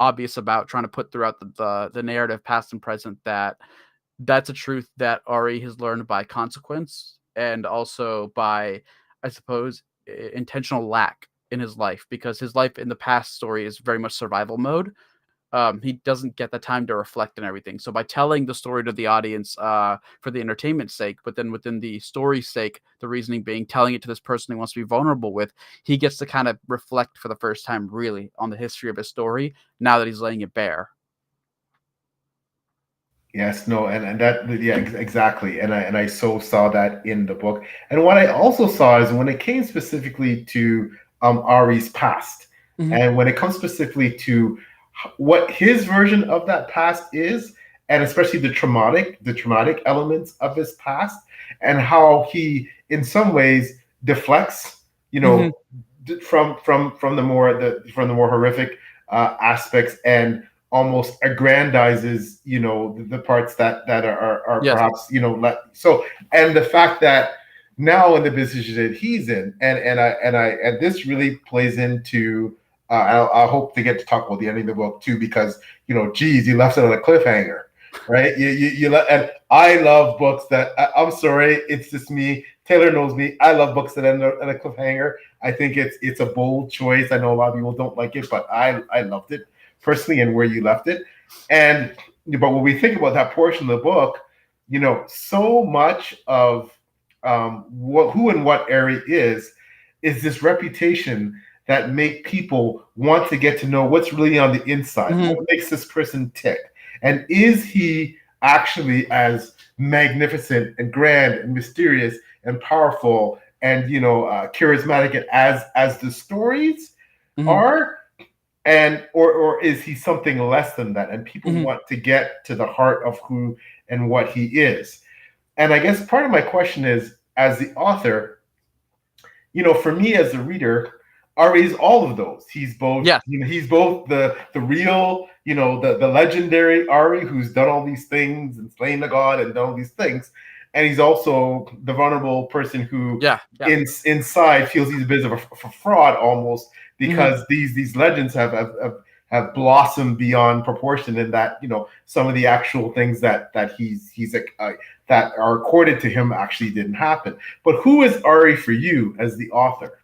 obvious about trying to put throughout the narrative, past and present, that's a truth that Ari has learned by consequence, and also by, I suppose, intentional lack in his life, because his life in the past story is very much survival mode. He doesn't get the time to reflect on everything. So by telling the story to the audience for the entertainment's sake, but then within the story's sake, the reasoning being telling it to this person he wants to be vulnerable with, he gets to kind of reflect for the first time really on the history of his story now that he's laying it bare. Yes, no, and that, exactly. And I so saw that in the book. And what I also saw is when it came specifically to Ari's past, and when it comes specifically to what his version of that past is, and especially the traumatic elements of his past, and how he in some ways deflects, from the more horrific aspects, and almost aggrandizes, the parts that are perhaps, so, and the fact that now in the position that he's in, and this really plays into I hope to get to talk about the ending of the book too, because geez, you left it on a cliffhanger, right? And I love books that I'm sorry, it's just me. Taylor knows me. I love books that end on a cliffhanger. I think it's a bold choice. I know a lot of people don't like it, but I loved it personally, and where you left it. And but when we think about that portion of the book, so much of who and what Ari is this reputation that make people want to get to know what's really on the inside. Mhm. What makes this person tick? And is he actually as magnificent and grand and mysterious and powerful and charismatic as the stories Mhm. are? And or is he something less than that? And people Mhm. want to get to the heart of who and what he is. And I guess part of my question is, as the author, for me as a reader, Ari is all of those. He's both, Yeah. he's both the real, the legendary Ari who's done all these things and slain the god and done all these things, and he's also the vulnerable person who, Yeah. inside, feels he's a bit of a fraud almost, Mhm. because these legends have blossomed beyond proportion, and that some of the actual things that he's that are accorded to him actually didn't happen. But who is Ari for you as the author?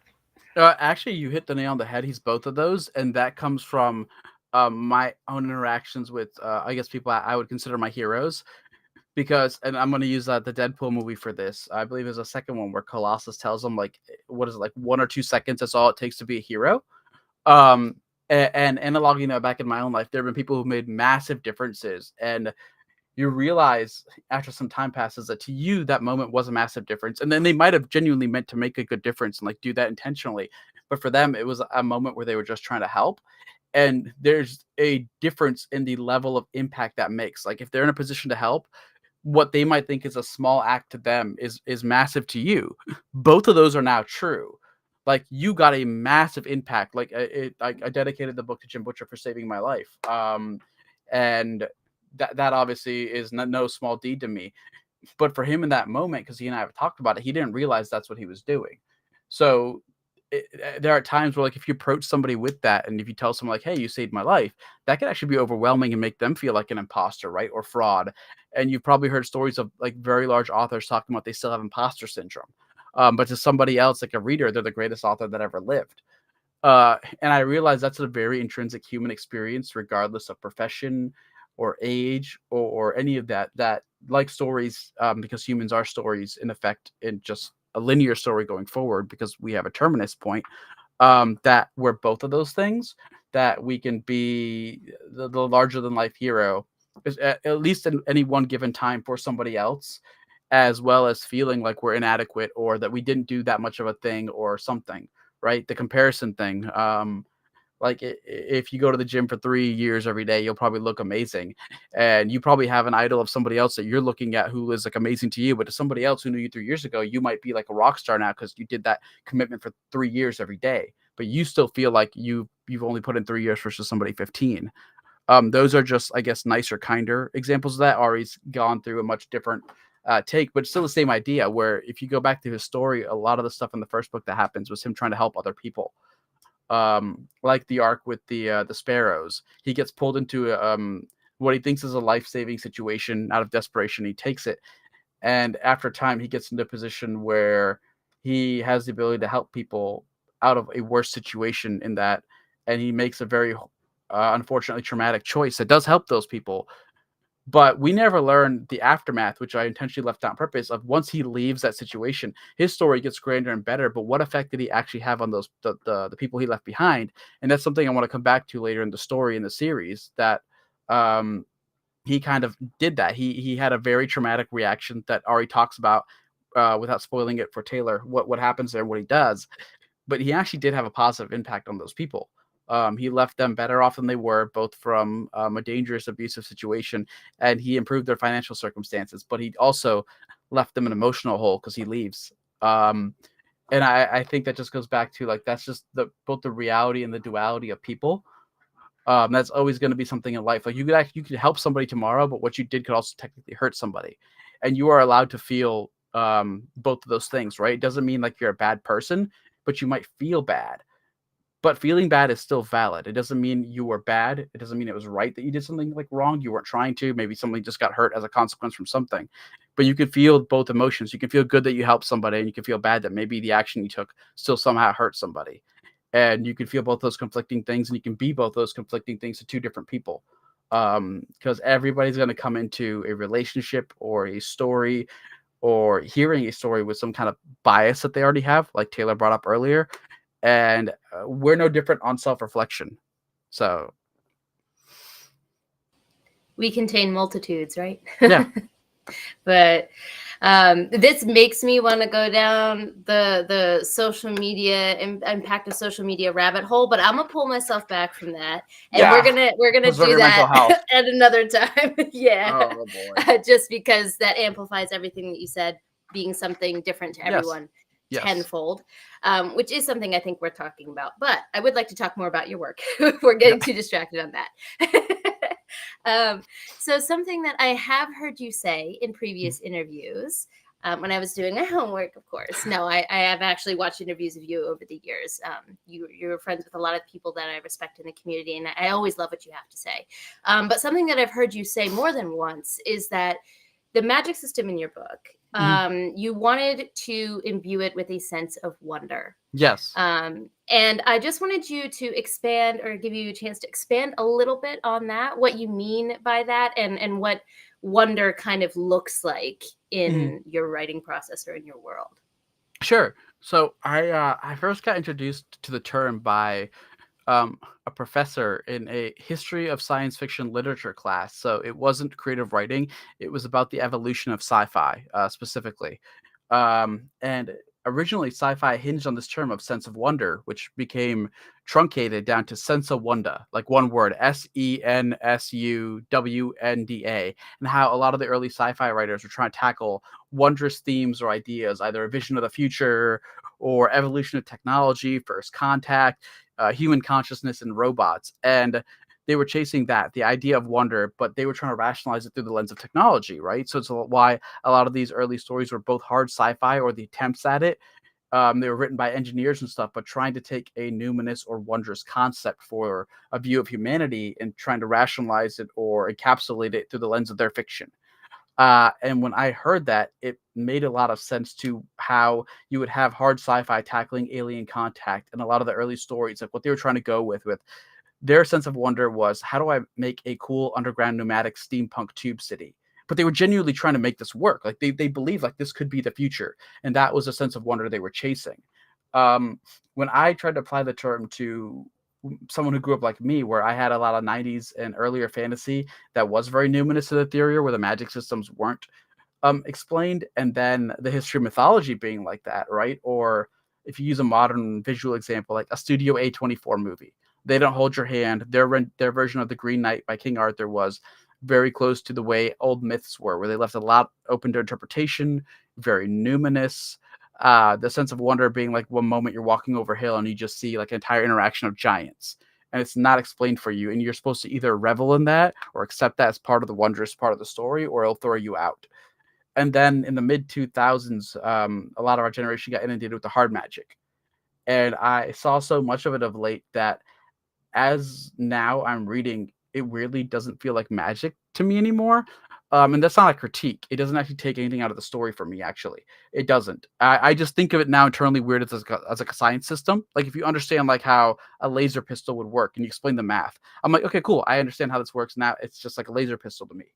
Actually, you hit the nail on the head. He's both of those, and that comes from my own interactions with, I guess, people I would consider my heroes. Because, and I'm going to use the Deadpool movie for this. I believe there's a second one where Colossus tells him, like, what is it, like 1 or 2 seconds? That's all it takes to be a hero. Um, and analoging that back in my own life, there have been people who made massive differences, and you realize after some time passes that to you that moment was a massive difference, and then they might have genuinely meant to make a good difference and like do that intentionally, but for them it was a moment where they were just trying to help. And there's a difference in the level of impact that makes. Like if they're in a position to help, what they might think is a small act to them is massive to you. Both of those are now true. Like you got a massive impact. Like I dedicated the book to Jim Butcher for saving my life. And that obviously is no small deed to me. But for him in that moment, because he and I have talked about it, he didn't realize that's what he was doing. So there are times where, like, if you approach somebody with that, and if you tell someone like, "Hey, you saved my life," that can actually be overwhelming and make them feel like an imposter, right, or fraud. And you've probably heard stories of like very large authors talking about they still have imposter syndrome, but to somebody else, like a reader, they're the greatest author that ever lived. And I realize that's a very intrinsic human experience, regardless of profession or age or any of that. That like stories, because humans are stories in effect, in just a linear story going forward, because we have a terminus point. That we're both of those things. That we can be the larger than life hero, at least in any one given time for somebody else, as well as feeling like we're inadequate or that we didn't do that much of a thing or something, right? The comparison thing. Like if you go to the gym for 3 years every day, you'll probably look amazing, and you probably have an idol of somebody else that you're looking at who is like amazing to you. But to somebody else who knew you 3 years ago, you might be like a rock star now because you did that commitment for 3 years every day. But you still feel like you've only put in 3 years versus somebody 15. Those are just, I guess, nicer, kinder examples of that. Ari's gone through a much different take, but still the same idea. Where if you go back to his story, a lot of the stuff in the first book that happens was him trying to help other people. Like the arc with the sparrows, he gets pulled into what he thinks is a life-saving situation out of desperation. He takes it, and after time, he gets into a position where he has the ability to help people out of a worse situation in that, and he makes a very unfortunately traumatic choice that does help those people. But we never learn the aftermath, which I intentionally left out on purpose, of once he leaves that situation, his story gets grander and better. But what effect did he actually have on those the people he left behind? And that's something I want to come back to later in the story in the series. That um, he kind of did that. He had a very traumatic reaction that Ari talks about, without spoiling it for Taylor. What happens there, what he does, but he actually did have a positive impact on those people. He left them better off than they were, both from a dangerous, abusive situation, and he improved their financial circumstances. But he also left them an emotional hole because he leaves. Um, and I think that just goes back to, like, that's just both the reality and the duality of people. That's always going to be something in life. Like you could help somebody tomorrow, but what you did could also technically hurt somebody, and you are allowed to feel both of those things, right? It doesn't mean like you're a bad person, but you might feel bad. But feeling bad is still valid. It doesn't mean you were bad. It doesn't mean it was right that you did something like wrong. You weren't trying to. Maybe somebody just got hurt as a consequence from something. But you can feel both emotions. You can feel good that you helped somebody, and you can feel bad that maybe the action you took still somehow hurt somebody. And you can feel both those conflicting things, and you can be both those conflicting things to two different people. Because everybody's going to come into a relationship or a story or hearing a story with some kind of bias that they already have, like Taylor brought up earlier. And we're no different on self-reflection. So we contain multitudes, right? Yeah. But this makes me want to go down the social media impact of social media rabbit hole, but I'm gonna pull myself back from that, and we're gonna do that at another time. Yeah. Oh boy. Just because that amplifies everything that you said, being something different to everyone. Yes. Tenfold, which is something I think we're talking about. But I would like to talk more about your work. We're getting too distracted on that. So something that I have heard you say in previous interviews, when I was doing my homework, of course. No, I have actually watched interviews of you over the years. You're friends with a lot of people that I respect in the community, and I always love what you have to say. But something that I've heard you say more than once is that the magic system in your book, you wanted to imbue it with a sense of wonder. Yes. And I just wanted you to expand, or give you a chance to expand a little bit on that, what you mean by that, and what wonder kind of looks like in your writing process or in your world. Sure. So I first got introduced to the term by a professor in a history of science fiction literature class. So it wasn't creative writing. It was about the evolution of sci-fi specifically. And originally sci-fi hinged on this term of sense of wonder, which became truncated down to sensa wunda, like one word, SENSUWNDA, and how a lot of the early sci-fi writers were trying to tackle wondrous themes or ideas, either a vision of the future or evolution of technology, first contact, human consciousness and robots. And they were chasing that, the idea of wonder, but they were trying to rationalize it through the lens of technology, right? So it's why a lot of these early stories were both hard sci-fi, or the attempts at it. They were written by engineers and stuff, but trying to take a numinous or wondrous concept for a view of humanity and trying to rationalize it or encapsulate it through the lens of their fiction. And when I heard that, it made a lot of sense to how you would have hard sci-fi tackling alien contact, and a lot of the early stories, like what they were trying to go with their sense of wonder was, how do I make a cool underground pneumatic steampunk tube city? But they were genuinely trying to make this work. Like they believed like this could be the future, and that was a sense of wonder they were chasing. When I tried to apply the term to someone who grew up like me, where I had a lot of 90s and earlier fantasy that was very numinous and ethereal, where the magic systems weren't explained, and then the history of mythology being like that, right? Or if you use a modern visual example, like a Studio A24 movie, they don't hold your hand. Their version of the Green Knight by King Arthur was very close to the way old myths were, where they left a lot open to interpretation, very numinous. The sense of wonder being like one moment you're walking over a hill and you just see like an entire interaction of giants, and it's not explained for you, and you're supposed to either revel in that or accept that as part of the wondrous part of the story, or it'll throw you out. And then in the mid 2000s, a lot of our generation got inundated with the hard magic, and I saw so much of it of late that as now I'm reading, it really doesn't feel like magic to me anymore. And that's not a critique. It doesn't actually take anything out of the story for me, actually. It doesn't. I just think of it now internally weird as like a science system. Like if you understand like how a laser pistol would work and you explain the math, I'm like, okay, cool. I understand how this works now. It's just like a laser pistol to me.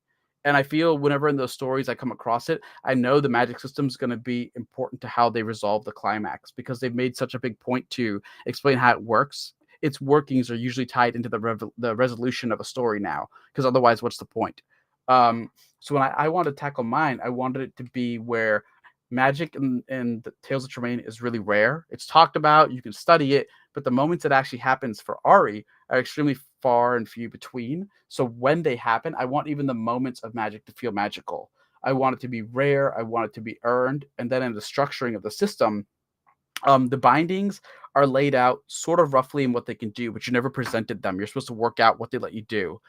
And I feel whenever in those stories I come across it, I know the magic system is going to be important to how they resolve the climax, because they've made such a big point to explain how it works. Its workings are usually tied into the resolution of a story now, because otherwise, what's the point? So when I wanted to tackle mine, I wanted it to be where magic in the Tales of Tremaine is really rare. It's talked about, you can study it, but the moments it actually happens for Ari are extremely far and few between. So when they happen, I want even the moments of magic to feel magical. I want it to be rare. I want it to be earned. And then in the structuring of the system, the bindings are laid out sort of roughly in what they can do, but you never presented them. You're supposed to work out what they let you do.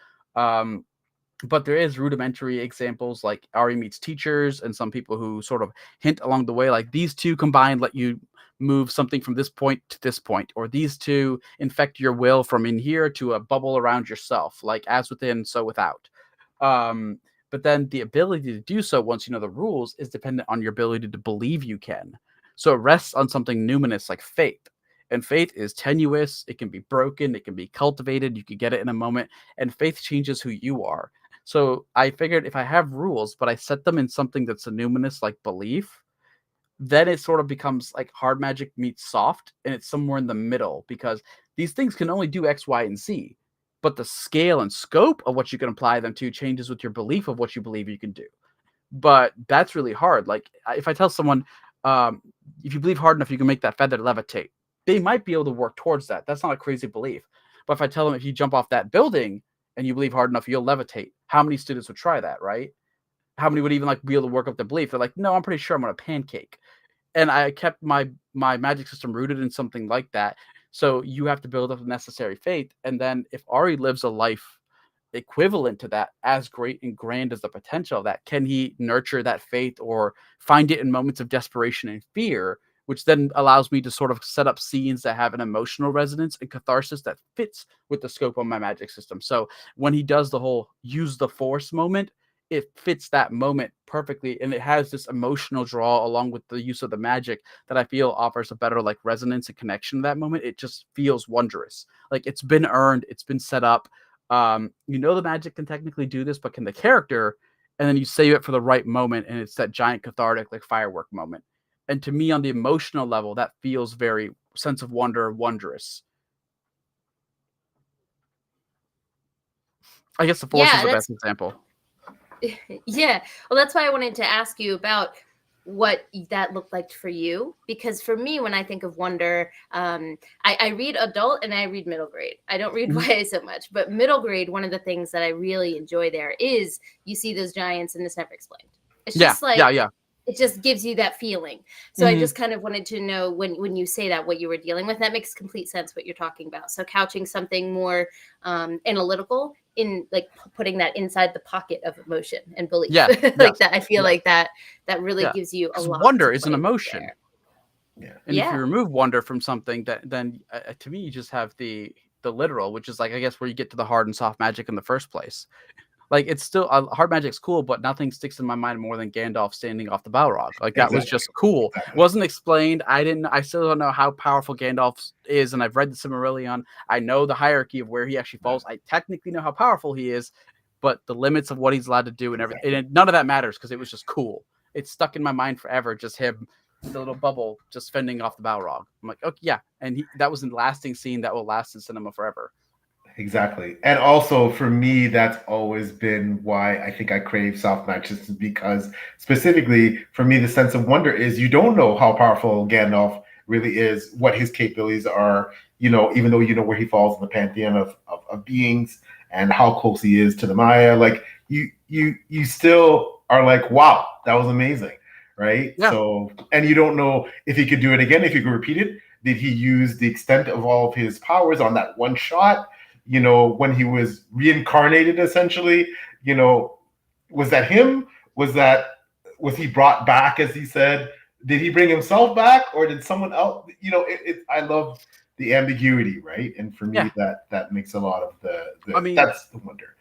But there is rudimentary examples like Ari meets teachers, and some people who sort of hint along the way, like these two combined let you move something from this point to this point, or these two infect your will from in here to a bubble around yourself, like as within, so without. Um, but then the ability to do so once you know the rules is dependent on your ability to believe you can. So it rests on something numinous like faith. And faith is tenuous, it can be broken, it can be cultivated, you can get it in a moment, and faith changes who you are. So I figured if I have rules, but I set them in something that's a numinous like belief, then it sort of becomes like hard magic meets soft, and it's somewhere in the middle because these things can only do X, Y, and Z. But the scale and scope of what you can apply them to changes with your belief of what you believe you can do. But that's really hard. Like if I tell someone, um, if you believe hard enough, you can make that feather levitate. They might be able to work towards that. That's not a crazy belief. But if I tell them if you jump off that building and you believe hard enough, you'll levitate. How many students would try that, right? How many would even like be able to work up the belief? They're like, no, I'm pretty sure I'm gonna pancake. And I kept my magic system rooted in something like that. So you have to build up the necessary faith, and then if Ari lives a life equivalent to that, as great and grand as the potential of that, can he nurture that faith or find it in moments of desperation and fear, which then allows me to sort of set up scenes that have an emotional resonance and catharsis that fits with the scope of my magic system. So when he does the whole use the force moment, it fits that moment perfectly, and it has this emotional draw along with the use of the magic that I feel offers a better like resonance and connection to that moment. It just feels wondrous, like it's been earned, it's been set up. You know the magic can technically do this, but can the character? And then you save it for the right moment, and it's that giant cathartic like firework moment. And to me, on the emotional level, that feels very sense of wonder, wondrous. I guess the force is Yeah, the that's best example. yeah. Well, that's why I wanted to ask you about what that looked like for you, because for me, when I think of wonder, I read adult and I read middle grade. I don't read Mhm. YA so much, but middle grade, one of the things that I really enjoy there is you see those giants and it's never explained. It's Yeah, just like yeah. it just gives you that feeling. So I Mhm. just kind of wanted to know when you say that, what you were dealing with. That makes complete sense what you're talking about. So couching something more analytical in like putting that inside the pocket of emotion and belief, Yes, like yes, that. I feel yes, like that really yeah. gives you a Because lot to wonder is an play with emotion. there. Yeah. And if you Yeah. remove wonder from something, that then to me you just have the literal, which is like I guess where you get to the hard and soft magic in the first place. Like it's still hard magic's cool, but nothing sticks in my mind more than Gandalf standing off the Balrog. Like that was Exactly. just cool. Exactly. Wasn't explained. I still don't know how powerful Gandalf is, and I've read the Silmarillion. I know the hierarchy of where he actually falls. I technically know how powerful he is, but the limits of what he's allowed to do and everything, Exactly. and none of that matters because it was just cool. It's stuck in my mind forever. Just him, the little bubble, just fending off the Balrog. I'm like, okay, yeah, and that was a lasting scene that will last in cinema forever. Exactly. And also for me, that's always been why I think I crave soft matches, is because specifically for me, the sense of wonder is you don't know how powerful Gandalf really is, what his capabilities are, even though you know where he falls in the pantheon of beings and how close he is to the Maya, like you still are like, wow, that was amazing. Right. Yeah, So, and you don't know if he could do it again, if he could repeat it. Did he use the extent of all of his powers on that one shot? When he was reincarnated, essentially, was that him? Was he brought back, as he said? Did he bring himself back, or did someone else? I love the ambiguity, right? And for me, yeah. that makes a lot of I the mean, that's the wonder.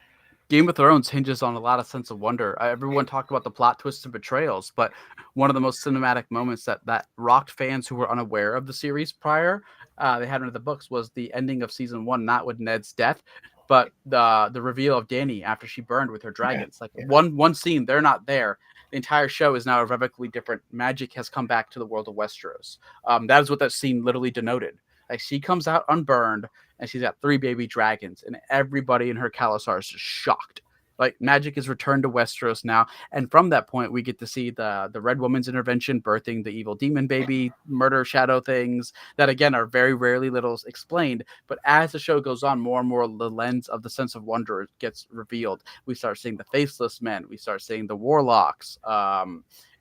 Game of Thrones hinges on a lot of sense of wonder. Everyone talked about the plot twists and betrayals, but one of the most cinematic moments that rocked fans who were unaware of the series prior, they had under the books, was the ending of season one, not with Ned's death, but the reveal of Dany after she burned with her Yeah, dragons. Like yeah, one scene, they're not there. The entire show is now irrevocably different. Magic has come back to the world of Westeros. That is what that scene literally denoted. Like she comes out unburned, and she's got 3 baby dragons, and everybody in her Khalasar is just shocked. Like magic is returned to Westeros now, and from that point, we get to see the Red Woman's intervention, birthing the evil demon baby, murder shadow things that again are very rarely little explained. But as the show goes on, more and more the lens of the sense of wonder gets revealed. We start seeing the faceless men, we start seeing the warlocks.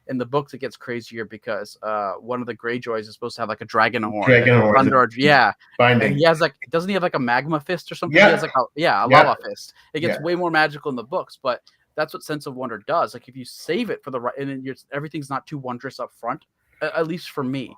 In the books, it gets crazier because one of the Greyjoys is supposed to have like a dragon horn. Dragon horn. Thunder, yeah. Binding. And he has like, doesn't he have like a magma fist or something? Yeah. He has like a lava fist. It gets Yeah. way more magical in the books, but that's what Sense of Wonder does. Like if you save it for the right, and then everything's not too wondrous up front, at least for me.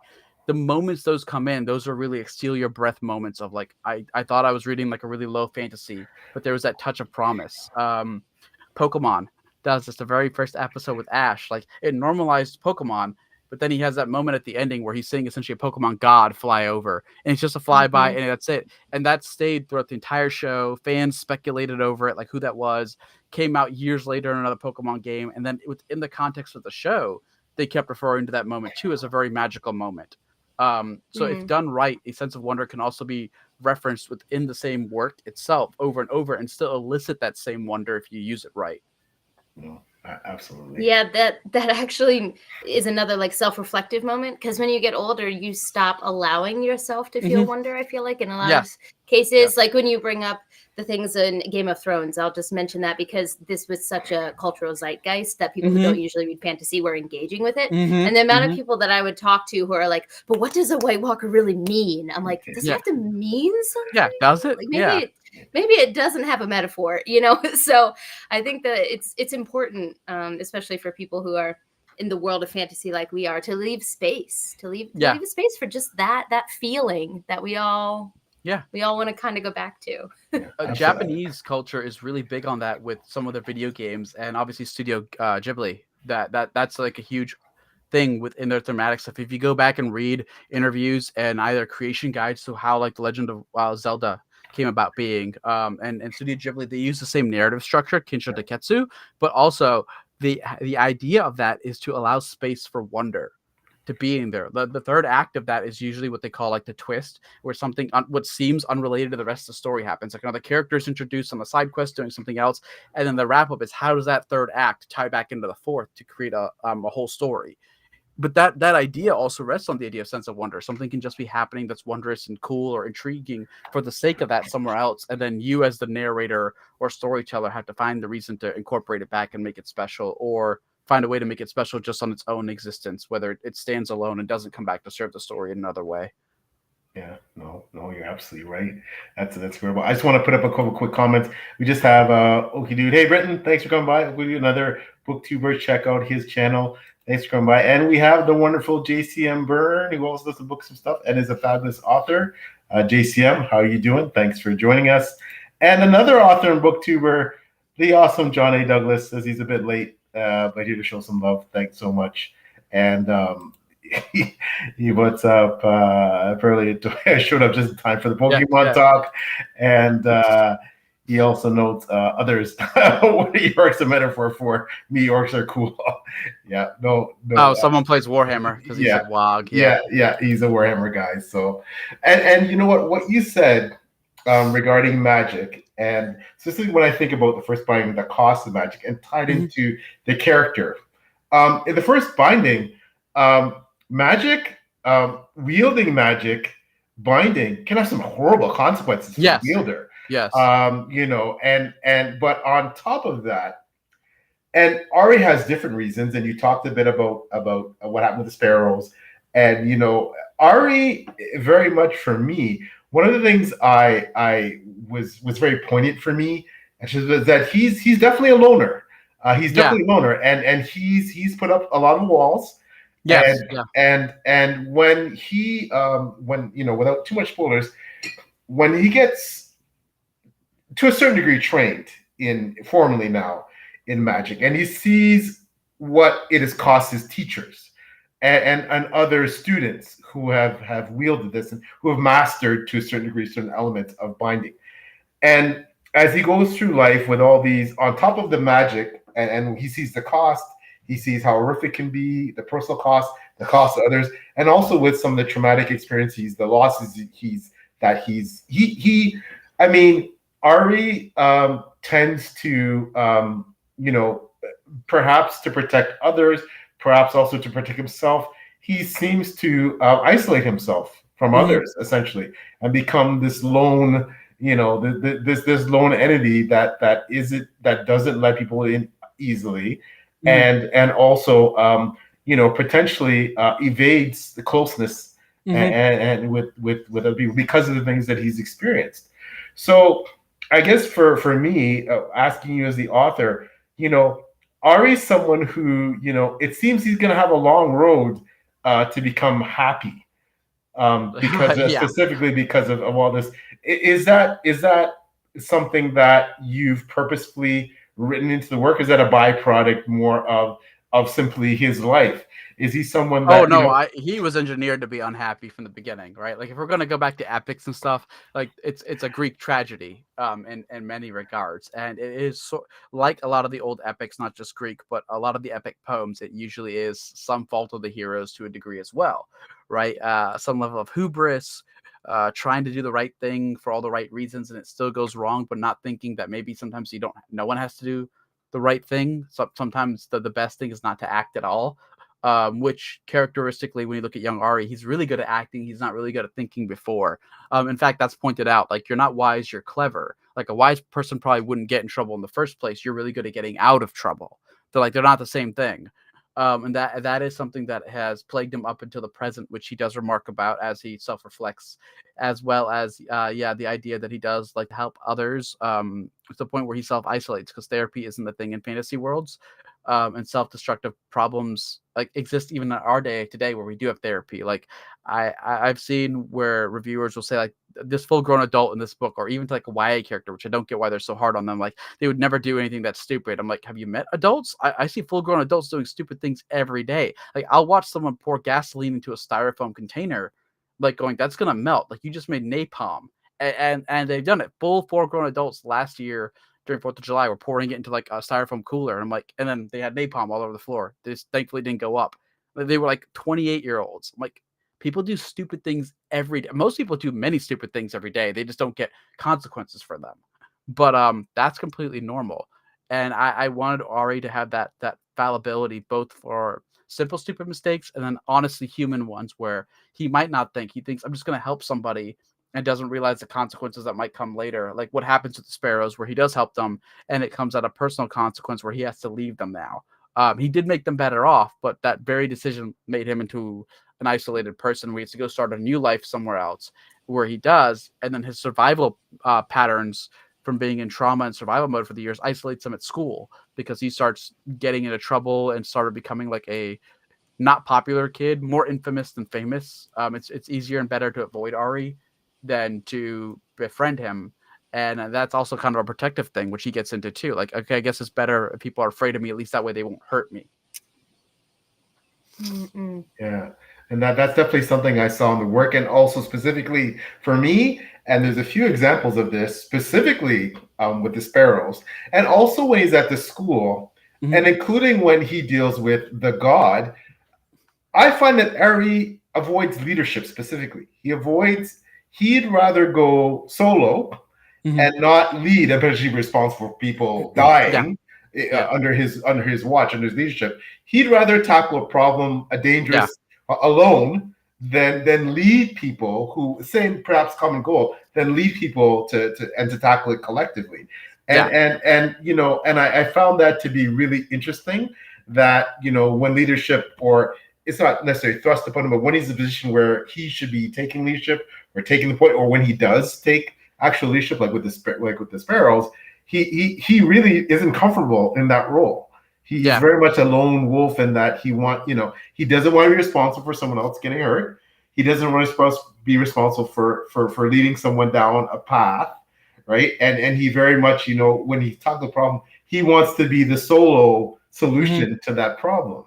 The moments those come in, those are really like steal your breath moments of like, I thought I was reading like a really low fantasy, but there was that touch of promise. Pokemon does this the very first episode with Ash. Like it normalized Pokemon, but then he has that moment at the ending where he's seeing essentially a Pokemon god fly over, and it's just a flyby, and that's it. And that stayed throughout the entire show. Fans speculated over it, like who that was. Came out years later in another Pokemon game, and then within the context of the show, they kept referring to that moment too as a very magical moment. So if done right, a Sense of Wonder can also be referenced within the same work itself over and over, and still elicit that same wonder if you use it right. No, absolutely. Yeah, that actually is another like self-reflective moment, because when you get older, you stop allowing yourself to feel wonder. I feel like in a lot of cases, like when you bring up the things in Game of Thrones, I'll just mention that because this was such a cultural zeitgeist that people who don't usually read fantasy were engaging with it. And the amount of people that I would talk to who are like, but what does a White Walker really mean? I'm like, does it have to mean something? Yeah, does it? Like maybe it doesn't have a metaphor, you know? So I think that it's important, especially for people who are in the world of fantasy like we are, to leave space, to leave a space for just that feeling that we all want to kind of go back to. Japanese culture is really big on that with some of their video games, and obviously Studio Ghibli. That's like a huge thing within their thematic stuff. If you go back and read interviews and either creation guides to how like the Legend of Zelda came about being, and Studio Ghibli, they use the same narrative structure, Kinsho Deketsu, but also the idea of that is to allow space for wonder to being there. The third act of that is usually what they call like the twist, where something what seems unrelated to the rest of the story happens. Like another character is introduced on the side quest doing something else, and then the wrap up is how does that third act tie back into the fourth to create a whole story. But that idea also rests on the idea of sense of wonder. Something can just be happening that's wondrous and cool or intriguing for the sake of that somewhere else, and then you as the narrator or storyteller have to find the reason to incorporate it back and make it special, or find a way to make it special just on its own existence, whether it stands alone and doesn't come back to serve the story in another way. Yeah, no, you're absolutely right. That's incredible. I just want to put up a couple quick comments. We just have Okie Dude. Hey, Britton, thanks for coming by. We'll do another booktuber. Check out his channel. Thanks for coming by. And we have the wonderful JCM Byrne, who also does the books and stuff and is a fabulous author. JCM, how are you doing? Thanks for joining us. And another author and booktuber, the awesome John A. Douglas, says he's a bit late, but here to show some love. Thanks so much. And he what's up early. I showed up just in time for the Pokemon talk, and he also notes others. What are orcs a metaphor for? Me, orcs are cool. No. Oh, someone plays Warhammer because he's a WOG. Yeah, he's a Warhammer guy. So, and you know what you said regarding magic, and specifically when I think about the first binding, the cost of magic, and tied into the character. In the first binding, magic, wielding magic, binding can have some horrible consequences for the wielder. Yes. But on top of that, and Ari has different reasons, and you talked a bit about what happened with the sparrows, and Ari very much for me. One of the things I was very poignant for me, actually, was that he's definitely a loner. He's definitely a loner, and he's put up a lot of walls. Yes. And when he without too much spoilers, when he gets to a certain degree trained formally now in magic, and he sees what it has cost his teachers and other students who have wielded this and who have mastered to a certain degree certain elements of binding. And as he goes through life with all these on top of the magic, and he sees the cost, he sees how horrific it can be, the personal cost, the cost of others, and also with some of the traumatic experiences, the losses Ari tends to, perhaps to protect others, perhaps also to protect himself. He seems to isolate himself from others, essentially, and become this lone, this lone entity that doesn't let people in easily, and also potentially evades the closeness Mhm. and with other people because of the things that he's experienced. So I guess for me, asking you as the author, Ari's someone who, it seems he's going to have a long road to become happy, because Yeah. specifically because of all this. Is that something that you've purposefully written into the work? Is that a byproduct more of simply his life? Is he someone Oh that no, he was engineered to be unhappy from the beginning, right? Like if we're gonna go back to epics and stuff, like it's a Greek tragedy, in many regards, and it is like a lot of the old epics, not just Greek, but a lot of the epic poems. It usually is some fault of the heroes to a degree as well, right? Some level of hubris, trying to do the right thing for all the right reasons, and it still goes wrong, but not thinking that maybe sometimes no one has to do the right thing. Sometimes the best thing is not to act at all, which characteristically, when you look at young Ari, he's really good at acting. He's not really good at thinking before. In fact, that's pointed out. Like, you're not wise, you're clever. Like, a wise person probably wouldn't get in trouble in the first place. You're really good at getting out of trouble. They're not the same thing. And that is something that has plagued him up until the present, which he does remark about as he self-reflects, as well as the idea that he does like to help others, to the point where he self-isolates because therapy isn't the thing in fantasy worlds, and self-destructive problems like exist even in our day today where we do have therapy. Like I've seen where reviewers will say like this full-grown adult in this book, or even to like a YA character, which I don't get why they're so hard on them. Like they would never do anything that's stupid. I'm like, have you met adults? I see full-grown adults doing stupid things every day. Like I'll watch someone pour gasoline into a styrofoam container, like going, that's gonna melt. Like you just made napalm. And they've done it. Full full-grown adults last year during 4th of July were pouring it into like a styrofoam cooler. And I'm like, and then they had napalm all over the floor. They just thankfully didn't go up. They were like 28-year-olds. I'm like, people do stupid things every day. Most people do many stupid things every day. They just don't get consequences for them. But that's completely normal. And I wanted Ari to have that fallibility both for simple stupid mistakes and then honestly human ones where he might not think. He thinks I'm just going to help somebody and doesn't realize the consequences that might come later. Like what happens with the sparrows where he does help them and it comes at a personal consequence where he has to leave them now. He did make them better off, but that very decision made him into an isolated person where he has to go start a new life somewhere else where he does. And then his survival patterns from being in trauma and survival mode for the years isolates him at school because he starts getting into trouble and started becoming like a not popular kid, more infamous than famous. It's easier and better to avoid Ari than to befriend him. And that's also kind of a protective thing, which he gets into too. Like, okay, I guess it's better if people are afraid of me, at least that way they won't hurt me. Mm-mm. Yeah, and that's definitely something I saw in the work, and also specifically for me. And there's a few examples of this specifically with the sparrows, and also when he's at the school, Mhm. and including when he deals with the god. I find that Ari avoids leadership specifically. He'd rather go solo Mhm. and not lead and be responsible for people Yeah. dying Yeah. under his watch, under his leadership. He'd rather tackle a problem, a Yeah. dangerous alone than lead people who same perhaps common goal, than lead people to tackle it collectively. And Yeah. I found that to be really interesting. That when leadership, or it's not necessarily thrust upon him, but when he's in a position where he should be taking leadership or taking the point, or when he does take actual leadership, like with the sparrows, he really isn't comfortable in that role. He's Yeah. very much a lone wolf in that he doesn't want to be responsible for someone else getting hurt. He doesn't want to be responsible for leading someone down a path, right? And he very much, when he tackles the problem, he wants to be the solo solution to that problem,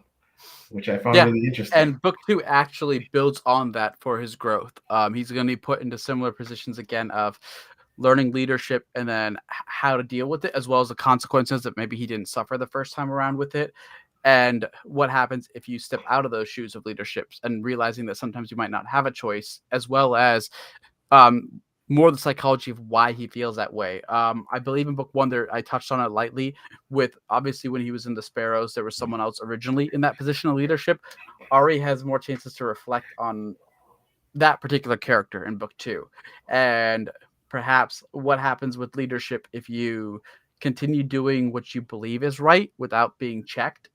which I found Yeah. really interesting. And book 2 actually builds on that for his growth. He's going to be put into similar positions again of learning leadership and then how to deal with it, as well as the consequences that maybe he didn't suffer the first time around with it. And what happens if you step out of those shoes of leaderships and realizing that sometimes you might not have a choice, as well as um, more the psychology of why he feels that way. I believe in book 1 there I touched on it lightly with obviously when he was in the Sparrows, there was someone else originally in that position of leadership. Ari has more chances to reflect on that particular character in book 2, and perhaps what happens with leadership if you continue doing what you believe is right without being checked.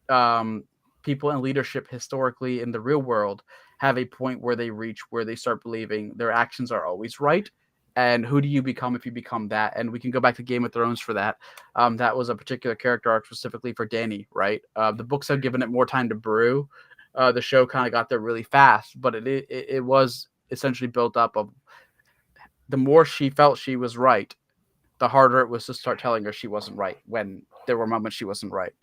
Um, people in leadership historically in the real world have a point where they reach where they start believing their actions are always right. And who do you become if you become that? And we can go back to Game of Thrones for that. That was a particular character arc specifically for Dany, right? The books have given it more time to brew. The show kind of got there really fast, but it was essentially built up of the more she felt she was right, the harder it was to start telling her she wasn't right when there were moments she wasn't right.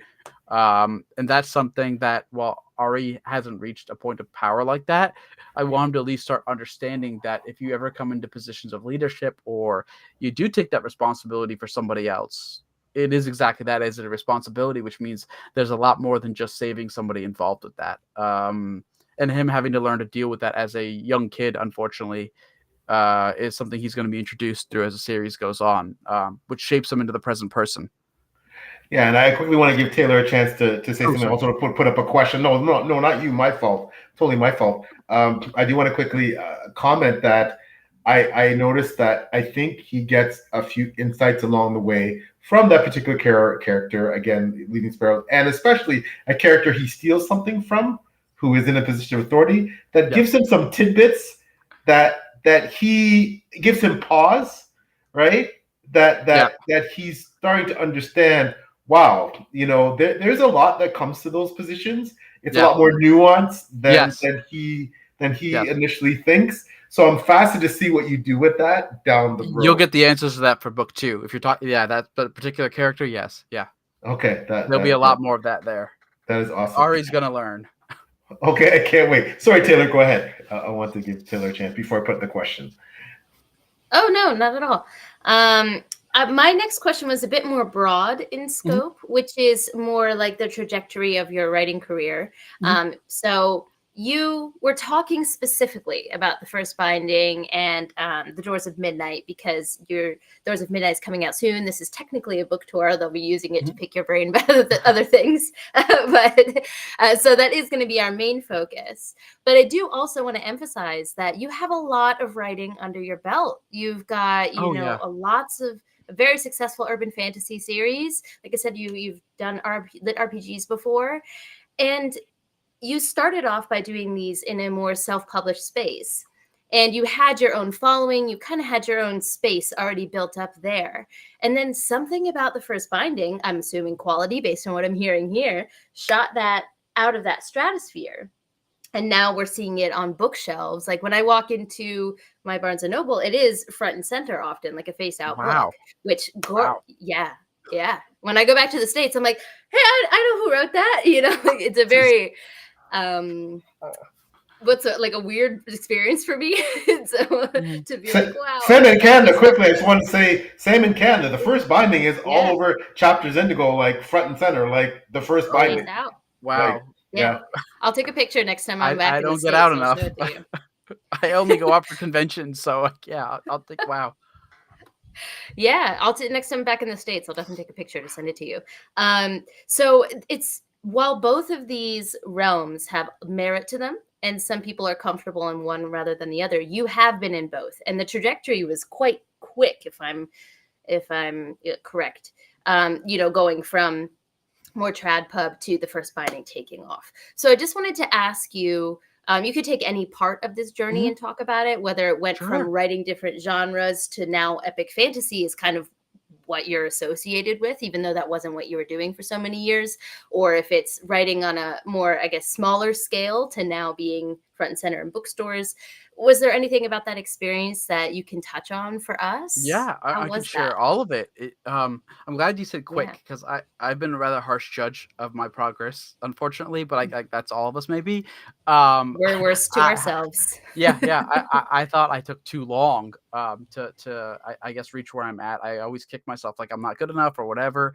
And that's something that while Ari hasn't reached a point of power like that, I want him to at least start understanding that if you ever come into positions of leadership or you do take that responsibility for somebody else, it is exactly that, is a responsibility, which means there's a lot more than just saving somebody involved with that. And him having to learn to deal with that as a young kid, unfortunately, is something he's going to be introduced through as the series goes on, which shapes him into the present person. Yeah, and I quickly want to give Taylor a chance to say something. Sorry. Also to put up a question. No, not you. My fault. Totally my fault. I do want to quickly comment that I noticed that I think he gets a few insights along the way from that particular character, again, Leading Sparrow, and especially a character he steals something from, who is in a position of authority, that gives him some tidbits that he gives him pause, right? That he's starting to understand. Wow, there's a lot that comes to those positions. It's a lot more nuanced than he initially thinks. So I'm fascinated to see what you do with that down the road. You'll get the answers to that for book 2. If you're talking, that particular character, yes, yeah. Okay, there'll be a lot more of that there. That is awesome. Ari's gonna learn. Okay, I can't wait. Sorry, Taylor, go ahead. I want to give Taylor a chance before I put the question. Oh no, not at all. My next question was a bit more broad in scope, which is more like the trajectory of your writing career. So you were talking specifically about the first binding and the Doors of Midnight, because your Doors of Midnight is coming out soon. This is technically a book tour. They'll be using it to pick your brain about the other things. But so that is going to be our main focus. But I do also want to emphasize that you have a lot of writing under your belt. You've got, lots of very successful urban fantasy series. Like I said, you've done LitRPGs before, and you started off by doing these in a more self-published space, and you had your own following. You kind of had your own space already built up there. And then something about the first binding, I'm assuming quality based on what I'm hearing here, shot that out of that stratosphere. And now we're seeing it on bookshelves. Like when I walk into my Barnes & Noble, it is front and center often, like a face-out book. Which, yeah. When I go back to the States, I'm like, hey, I know who wrote that. It's a very, like a weird experience for me. So to be like, wow. Same in Canada, quickly, I just want to say, same in Canada. The first binding is all over Chapters Indigo, like front and center, like the first binding. Out. Wow. Like, yeah. I'll take a picture next time I'm back. I don't get out enough. I only go out for conventions, so yeah, I'll think, wow. Yeah, next time I'm back in the States, I'll definitely take a picture to send it to you. So it's, while both of these realms have merit to them, and some people are comfortable in one rather than the other, you have been in both, and the trajectory was quite quick, if I'm correct. Going from more trad pub to the first binding taking off. So I just wanted to ask you, you could take any part of this journey and talk about it, whether it went from writing different genres to now epic fantasy is kind of what you're associated with, even though that wasn't what you were doing for so many years, or if it's writing on a more, I guess, smaller scale to now being front and center in bookstores. Was there anything about that experience that you can touch on for us? Yeah, I can share all of it. I'm glad you said quick, because I've been a rather harsh judge of my progress, unfortunately, but I that's all of us maybe. We're worse to ourselves. I thought I took too long to I guess reach where I'm at. I always kick myself like I'm not good enough or whatever.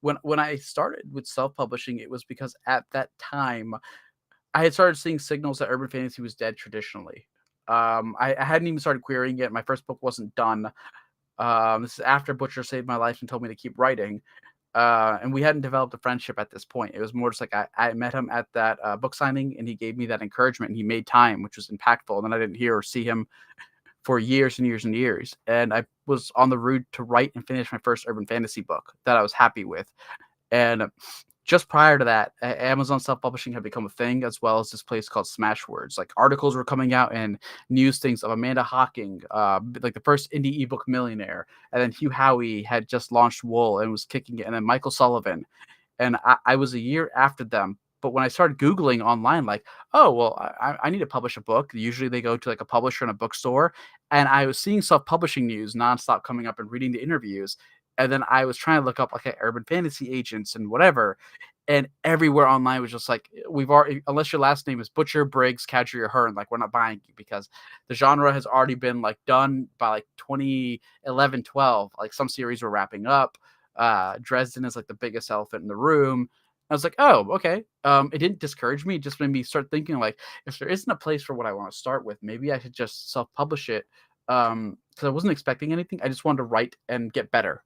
When I started with self-publishing, it was because at that time I had started seeing signals that urban fantasy was dead traditionally. I hadn't even started querying it. My first book wasn't done. This is after Butcher saved my life and told me to keep writing. And we hadn't developed a friendship at this point. It was more just like I met him at that book signing, and he gave me that encouragement, and he made time, which was impactful. And then I didn't hear or see him for years and years and years. And I was on the route to write and finish my first urban fantasy book that I was happy with. And just prior to that, Amazon self-publishing had become a thing, as well as this place called Smashwords. Like articles were coming out and news things of Amanda Hocking, like the first indie ebook millionaire, and then Hugh Howey had just launched Wool and was kicking it, and then Michael Sullivan, and I was a year after them. But when I started Googling online, like, oh, well, I need to publish a book. Usually they go to like a publisher in a bookstore. And I was seeing self-publishing news nonstop coming up and reading the interviews. And then I was trying to look up, okay, urban fantasy agents and whatever. And everywhere online was just like, we've already, unless your last name is Butcher, Briggs, Cadry, or Hearn, like, we're not buying you because the genre has already been like done by like 2011, 12. Like some series were wrapping up. Dresden is like the biggest elephant in the room. I was like, oh, okay. It didn't discourage me. It just made me start thinking like, if there isn't a place for what I want to start with, maybe I should just self-publish it. Because I wasn't expecting anything. I just wanted to write and get better.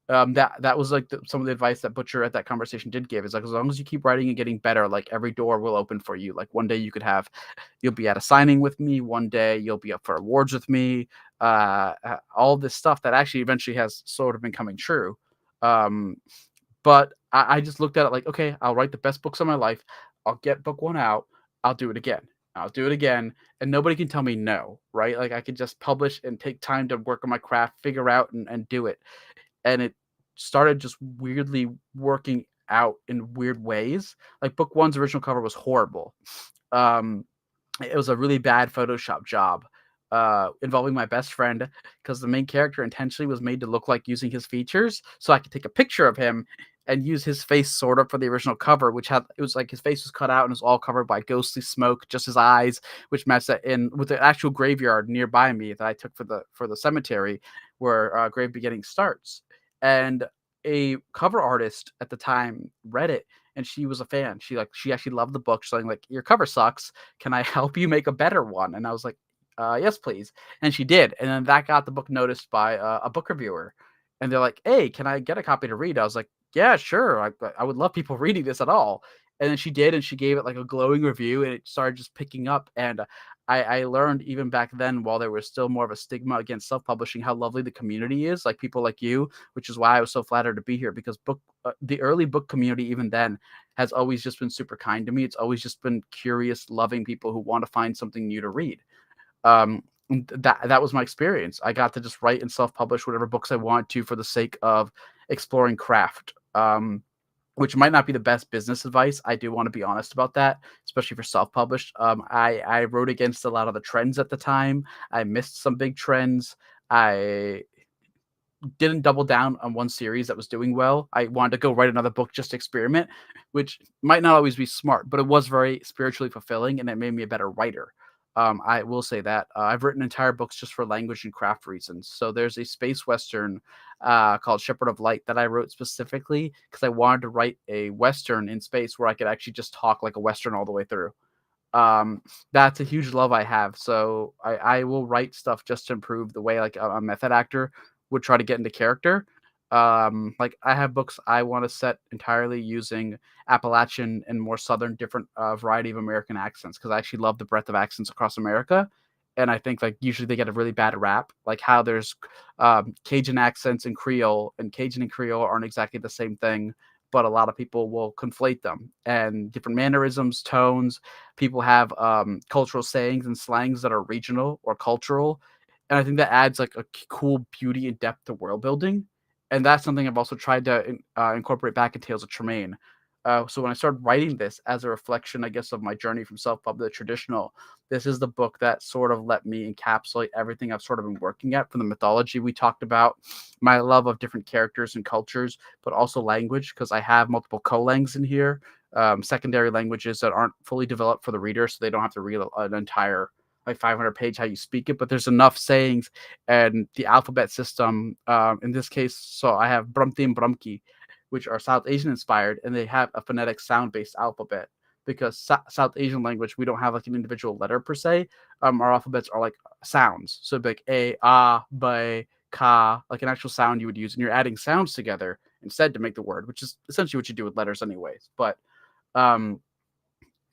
That was like some of the advice that Butcher at that conversation did give. Is like, as long as you keep writing and getting better, like every door will open for you. Like one day you'll be at a signing with me. One day you'll be up for awards with me. All this stuff that actually eventually has sort of been coming true. But I just looked at it like, okay, I'll write the best books of my life. I'll get book one out. I'll do it again. I'll do it again. And nobody can tell me no, right? Like I could just publish and take time to work on my craft, figure out and do it. And it started just weirdly working out in weird ways. Like book one's original cover was horrible. It was a really bad Photoshop job involving my best friend because the main character intentionally was made to look like using his features so I could take a picture of him and use his face sort of for the original cover, which it was like his face was cut out and it was all covered by ghostly smoke, just his eyes, which matched that in with the actual graveyard nearby me that I took for the cemetery where Grave Beginning starts. And a cover artist at the time read it and she was a fan. She actually loved the book. She's like, your cover sucks. Can I help you make a better one? And I was like, yes, please. And she did. And then that got the book noticed by a book reviewer. And they're like, hey, can I get a copy to read? I was like, yeah, sure. I would love people reading this at all. And then she did, and she gave it like a glowing review, and it started just picking up. And I learned even back then, while there was still more of a stigma against self-publishing, how lovely the community is, like people like you, which is why I was so flattered to be here, because the early book community, even then, has always just been super kind to me. It's always just been curious, loving people who want to find something new to read. That was my experience. I got to just write and self-publish whatever books I wanted to for the sake of exploring craft. Which might not be the best business advice. I do want to be honest about that, especially for self-published. I wrote against a lot of the trends at the time. I missed some big trends. I didn't double down on one series that was doing well. I wanted to go write another book just to experiment, which might not always be smart, but it was very spiritually fulfilling and it made me a better writer. I will say that I've written entire books just for language and craft reasons. So there's a space Western called Shepherd of Light that I wrote specifically because I wanted to write a Western in space where I could actually just talk like a Western all the way through. That's a huge love I have. So I will write stuff just to improve the way like a method actor would try to get into character. Like I have books I want to set entirely using Appalachian and more Southern different variety of American accents because I actually love the breadth of accents across America. And I think like usually they get a really bad rap, like how there's Cajun accents and Creole, and Cajun and Creole aren't exactly the same thing, but a lot of people will conflate them and different mannerisms, tones. People have cultural sayings and slangs that are regional or cultural. And I think that adds like a cool beauty and depth to world building. And that's something I've also tried to incorporate back in Tales of Tremaine. So when I started writing this as a reflection, I guess, of my journey from self-pub to the traditional, this is the book that sort of let me encapsulate everything I've sort of been working at, from the mythology we talked about, my love of different characters and cultures, but also language, because I have multiple co-langs in here, secondary languages that aren't fully developed for the reader, so they don't have to read an entire like 500 page how you speak it, but there's enough sayings and the alphabet system. In this case, so I have Brumti and Brumki, which are South Asian inspired, and they have a phonetic sound based alphabet because South Asian language, we don't have like an individual letter per se. Our alphabets are like sounds. So like a, ba, ka, like an actual sound you would use, and you're adding sounds together instead to make the word, which is essentially what you do with letters anyways. But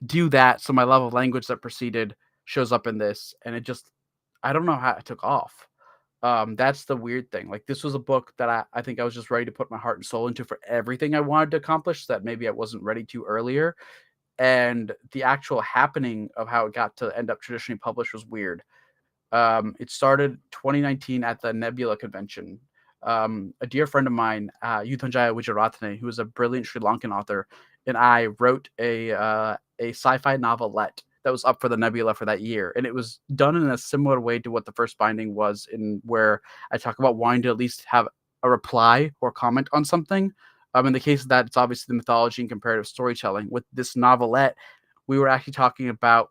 do that. So my love of language that preceded shows up in this, and it just, I don't know how it took off. That's the weird thing. Like, this was a book that I think I was just ready to put my heart and soul into for everything I wanted to accomplish that maybe I wasn't ready to earlier. And the actual happening of how it got to end up traditionally published was weird. It started 2019 at the Nebula convention. A dear friend of mine, Yuthunjaya Wijeratne, who is a brilliant Sri Lankan author, and I wrote a sci-fi novelette that was up for the Nebula for that year, and it was done in a similar way to what the first binding was, in where I talk about wanting to at least have a reply or comment on something. In the case of that, it's obviously the mythology and comparative storytelling. With this novelette, we were actually talking about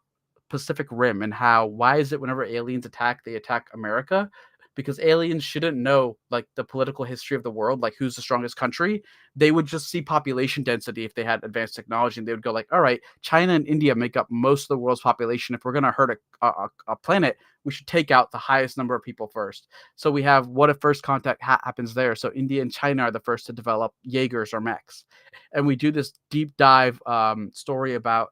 Pacific Rim and how, why is it whenever aliens attack, they attack America? Because aliens shouldn't know like the political history of the world, like who's the strongest country. They would just see population density if they had advanced technology, and they would go like, all right, China and India make up most of the world's population. If we're going to hurt a planet, we should take out the highest number of people first. So we have, what if first contact happens there? So India and China are the first to develop Jaegers or mechs. And we do this deep dive story about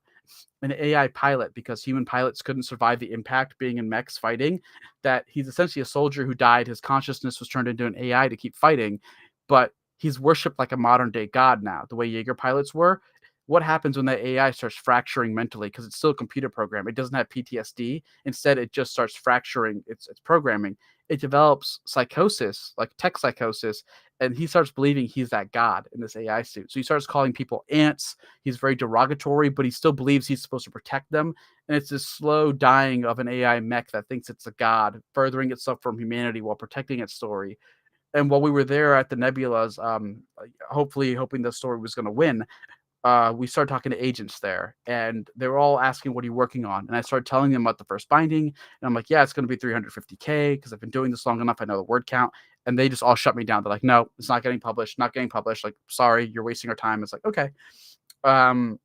an AI pilot, because human pilots couldn't survive the impact being in mechs fighting, that he's essentially a soldier who died. His consciousness was turned into an AI to keep fighting, but he's worshipped like a modern day god now, the way Jaeger pilots were. What happens when that AI starts fracturing mentally? Because it's still a computer program. It doesn't have PTSD. Instead, it just starts fracturing its programming. It develops psychosis, like tech psychosis, and he starts believing he's that god in this AI suit. So he starts calling people ants. He's very derogatory, but he still believes he's supposed to protect them. And it's this slow dying of an AI mech that thinks it's a god, furthering itself from humanity while protecting its story. And while we were there at the Nebulas, hopefully hoping the story was going to win, we started talking to agents there, and they were all asking, what are you working on? And I started telling them about the first binding, and I'm like, yeah, it's going to be 350K, because I've been doing this long enough. I know the word count. And they just all shut me down. They're like, no, it's not getting published, not getting published. Like, sorry, you're wasting our time. It's like, okay. And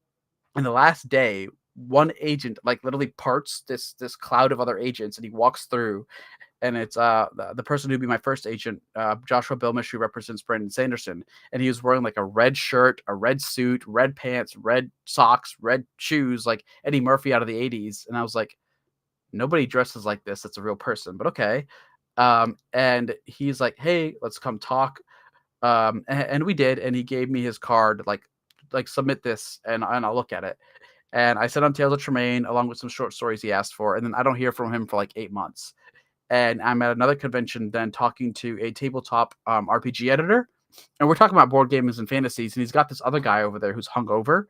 the last day, one agent like literally parts this cloud of other agents, and he walks through, and it's the person who'd be my first agent, Joshua Bilmish, who represents Brandon Sanderson, and he was wearing like a red shirt, a red suit, red pants, red socks, red shoes, like Eddie Murphy out of the 80s. And I was like, nobody dresses like this. It's a real person, but okay. And he's like, hey, let's come talk. And we did, and he gave me his card, like submit this, and I'll look at it. And I sent on Tales of Tremaine along with some short stories he asked for, and then I don't hear from him for like 8 months. And I'm at another convention then talking to a tabletop RPG editor, and we're talking about board games and fantasies, and he's got this other guy over there who's hungover,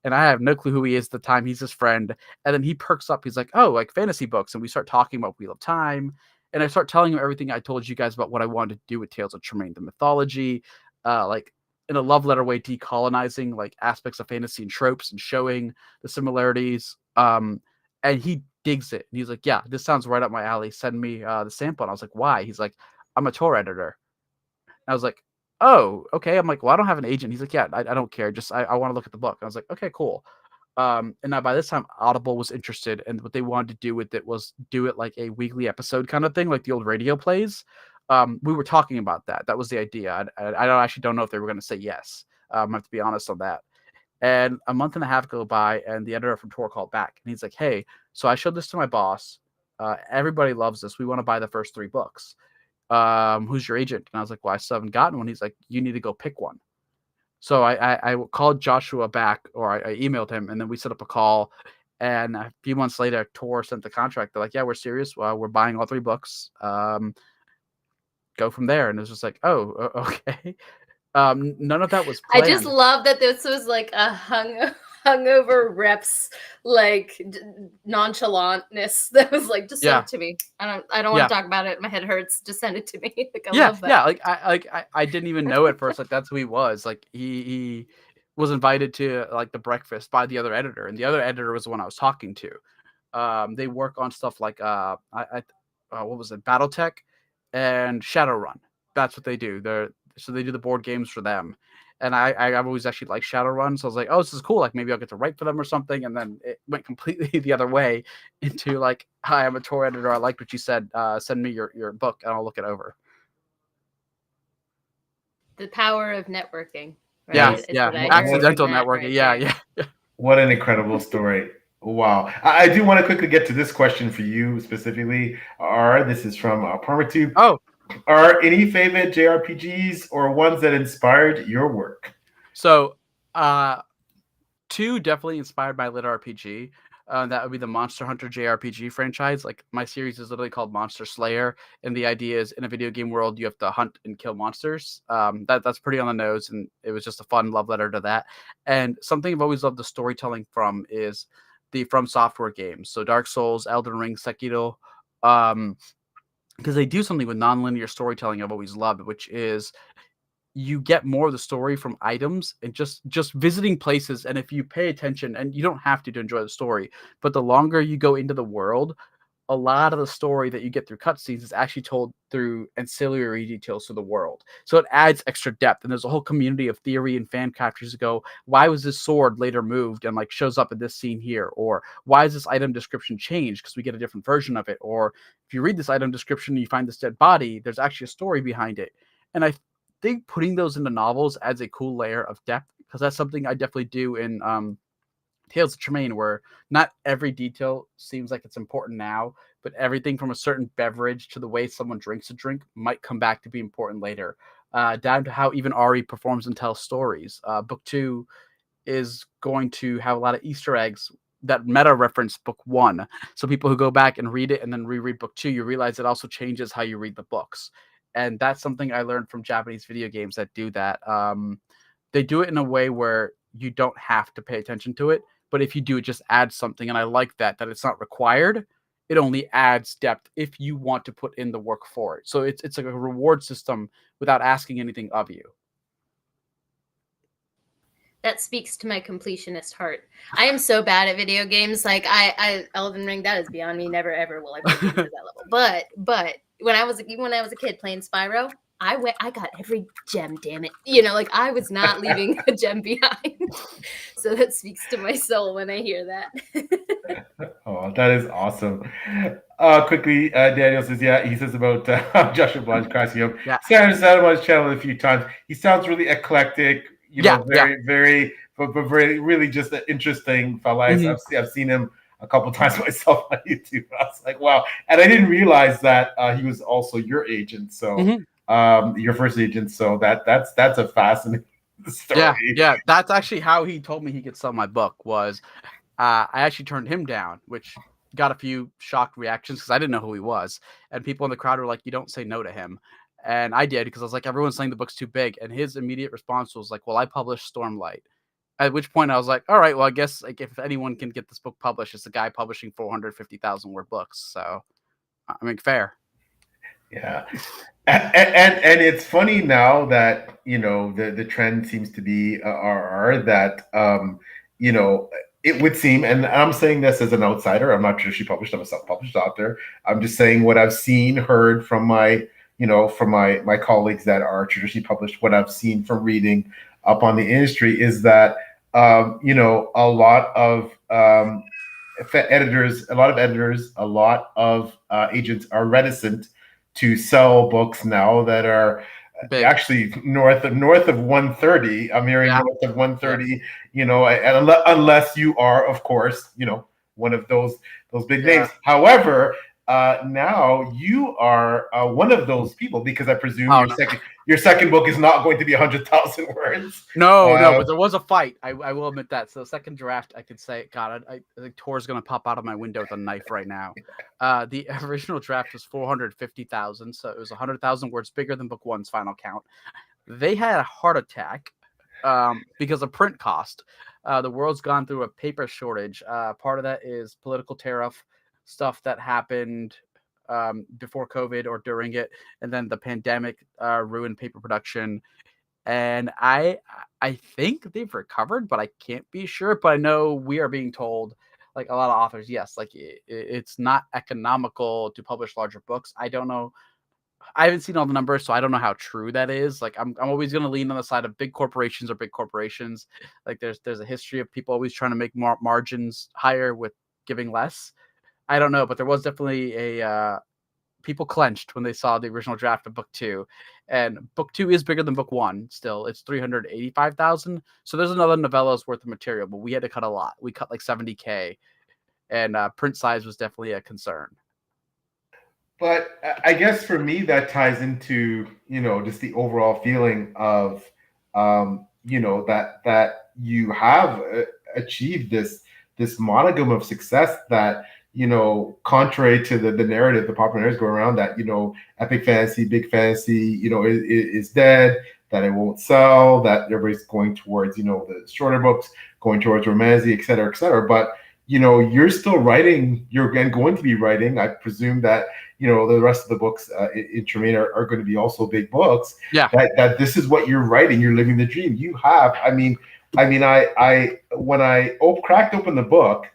and I have no clue who he is at the time. He's his friend, and then he perks up. He's like, oh, like fantasy books, and we start talking about Wheel of Time, and I start telling him everything I told you guys about what I wanted to do with Tales of Tremaine, the mythology, like in a love letter way, decolonizing like aspects of fantasy and tropes and showing the similarities. And he digs it. And he's like, yeah, this sounds right up my alley. Send me the sample. And I was like, why? He's like, I'm a tour editor. And I was like, oh, okay. I'm like, well, I don't have an agent. He's like, yeah, I don't care. Just I want to look at the book. And I was like, okay, cool. And now by this time, Audible was interested, and what they wanted to do with it was do it like a weekly episode kind of thing, like the old radio plays. We were talking about that. That was the idea. I actually don't know if they were going to say yes. I have to be honest on that. And a month and a half go by, and the editor from Tor called back, and he's like, hey, so I showed this to my boss. Everybody loves this. We want to buy the first 3 books. Who's your agent? And I was like, well, I still haven't gotten one. He's like, you need to go pick one. So I called Joshua back, or I emailed him, and then we set up a call. And a few months later, Tor sent the contract. They're like, yeah, we're serious. Well, we're buying all 3 books. Go from there. And it was just like, oh, okay. None of that was planned. I just love that this was like a hungover reps, like nonchalantness that was like, just send it to me. I don't want to talk about it. My head hurts. Just send it to me. Like, I love that. Yeah. I didn't even know at first. Like, that's who he was. Like, he was invited to like the breakfast by the other editor, and the other editor was the one I was talking to. They work on stuff like what was it, BattleTech and Shadowrun. That's what they do. So they do the board games for them. And I've always actually liked Shadowrun. So I was like, oh, this is cool. Like, maybe I'll get to write for them or something. And then it went completely the other way into like, hi, I'm a tour editor. I liked what you said. Send me your book and I'll look it over. The power of networking. Right? Yeah. Accidental networking. Right? Yeah. What an incredible story. Wow. I do want to quickly get to this question for you specifically. This is from Parmatube. Oh, Are any favorite JRPGs or ones that inspired your work? So, two definitely inspired by LitRPG. That would be the Monster Hunter JRPG franchise. Like my series is literally called Monster Slayer, and the idea is in a video game world you have to hunt and kill monsters. That's pretty on the nose, and it was just a fun love letter to that. And something I've always loved the storytelling from is the From Software games. So Dark Souls, Elden Ring, Sekiro. Because they do something with nonlinear storytelling I've always loved, which is you get more of the story from items and just visiting places. And if you pay attention, and you don't have to enjoy the story, but the longer you go into the world, a lot of the story that you get through cutscenes is actually told through ancillary details to the world. So it adds extra depth. And there's a whole community of theory and fan captures that go, why was this sword later moved and like shows up in this scene here? Or why is this item description changed? Because we get a different version of it. Or if you read this item description and you find this dead body, there's actually a story behind it. And I think putting those into novels adds a cool layer of depth, because that's something I definitely do in Tales of Tremaine, where not every detail seems like it's important now, but everything from a certain beverage to the way someone drinks a drink might come back to be important later, down to how even Ari performs and tells stories. Book 2 is going to have a lot of Easter eggs that meta reference book 1. So people who go back and read it and then reread book 2, you realize it also changes how you read the books. And that's something I learned from Japanese video games that do that. They do it in a way where you don't have to pay attention to it, but if you do, it just adds something. And I like that it's not required. It only adds depth if you want to put in the work for it. So it's like a reward system without asking anything of you. That speaks to my completionist heart. I am so bad at video games. Like I Elden Ring, that is beyond me. Never ever will I play games at that level. But when I was a kid playing Spyro, I got every gem, damn it. Like I was not leaving a gem behind. So that speaks to my soul when I hear that. Oh, that is awesome. Quickly, Daniel says, yeah, he says about Joshua Blanche crossing him. Yeah. Sarah on his channel a few times. He sounds really eclectic, very, but very, really just an interesting fella. Mm-hmm. I've seen him a couple times myself on YouTube. I was like, wow. And I didn't realize that he was also your agent. So, your first agent. So that's a fascinating story. Yeah. That's actually how he told me he could sell my book was, I actually turned him down, which got a few shocked reactions because I didn't know who he was. And people in the crowd were like, you don't say no to him. And I did, because I was like, everyone's saying the book's too big. And his immediate response was like, well, I published Stormlight. At which point I was like, all right, well, I guess like if anyone can get this book published, it's the guy publishing 450,000 word books. So, I mean, fair. Yeah. And it's funny now that, the trend seems to be that, it would seem, and I'm saying this as an outsider, I'm not traditionally published, I'm a self-published author. I'm just saying what I've seen, heard from my colleagues that are traditionally published, what I've seen from reading up on the industry is that, a lot of editors, a lot of agents are reticent to sell books now that are big. Actually north of 130. I'm hearing north of 130. And unless you are, of course, one of those big names. However, now you are one of those people, because I presume your second book is not going to be 100,000 words. No, but there was a fight. I will admit that. So the second draft, I could say, God, I think Tor's gonna pop out of my window with a knife right now. The original draft was 450,000, so it was 100,000 words bigger than book 1's final count. They had a heart attack because of print cost. The world's gone through a paper shortage. Part of that is political tariff stuff that happened before COVID or during it, and then the pandemic ruined paper production. And I think they've recovered, but I can't be sure. But I know we are being told, like a lot of authors, yes, like it's not economical to publish larger books. I don't know. I haven't seen all the numbers, so I don't know how true that is. Like I'm always going to lean on the side of big corporations are big corporations. Like there's a history of people always trying to make margins higher with giving less. I don't know, but there was definitely a people clenched when they saw the original draft of book 2, and book 2 is bigger than book 1. Still, it's 385,000. So there's another novella's worth of material, but we had to cut a lot. We cut like 70K, and print size was definitely a concern. But I guess for me, that ties into, just the overall feeling of, that you have achieved this modicum of success that, contrary to the narrative, the popular narrative going around that, epic fantasy, big fantasy, is dead, that it won't sell, that everybody's going towards, the shorter books, going towards romance, et cetera, et cetera. But, you're still writing, you're again going to be writing. I presume that the rest of the books in Tremaine are going to be also big books. Yeah. That this is what you're writing. You're living the dream. You have. I when I cracked open the book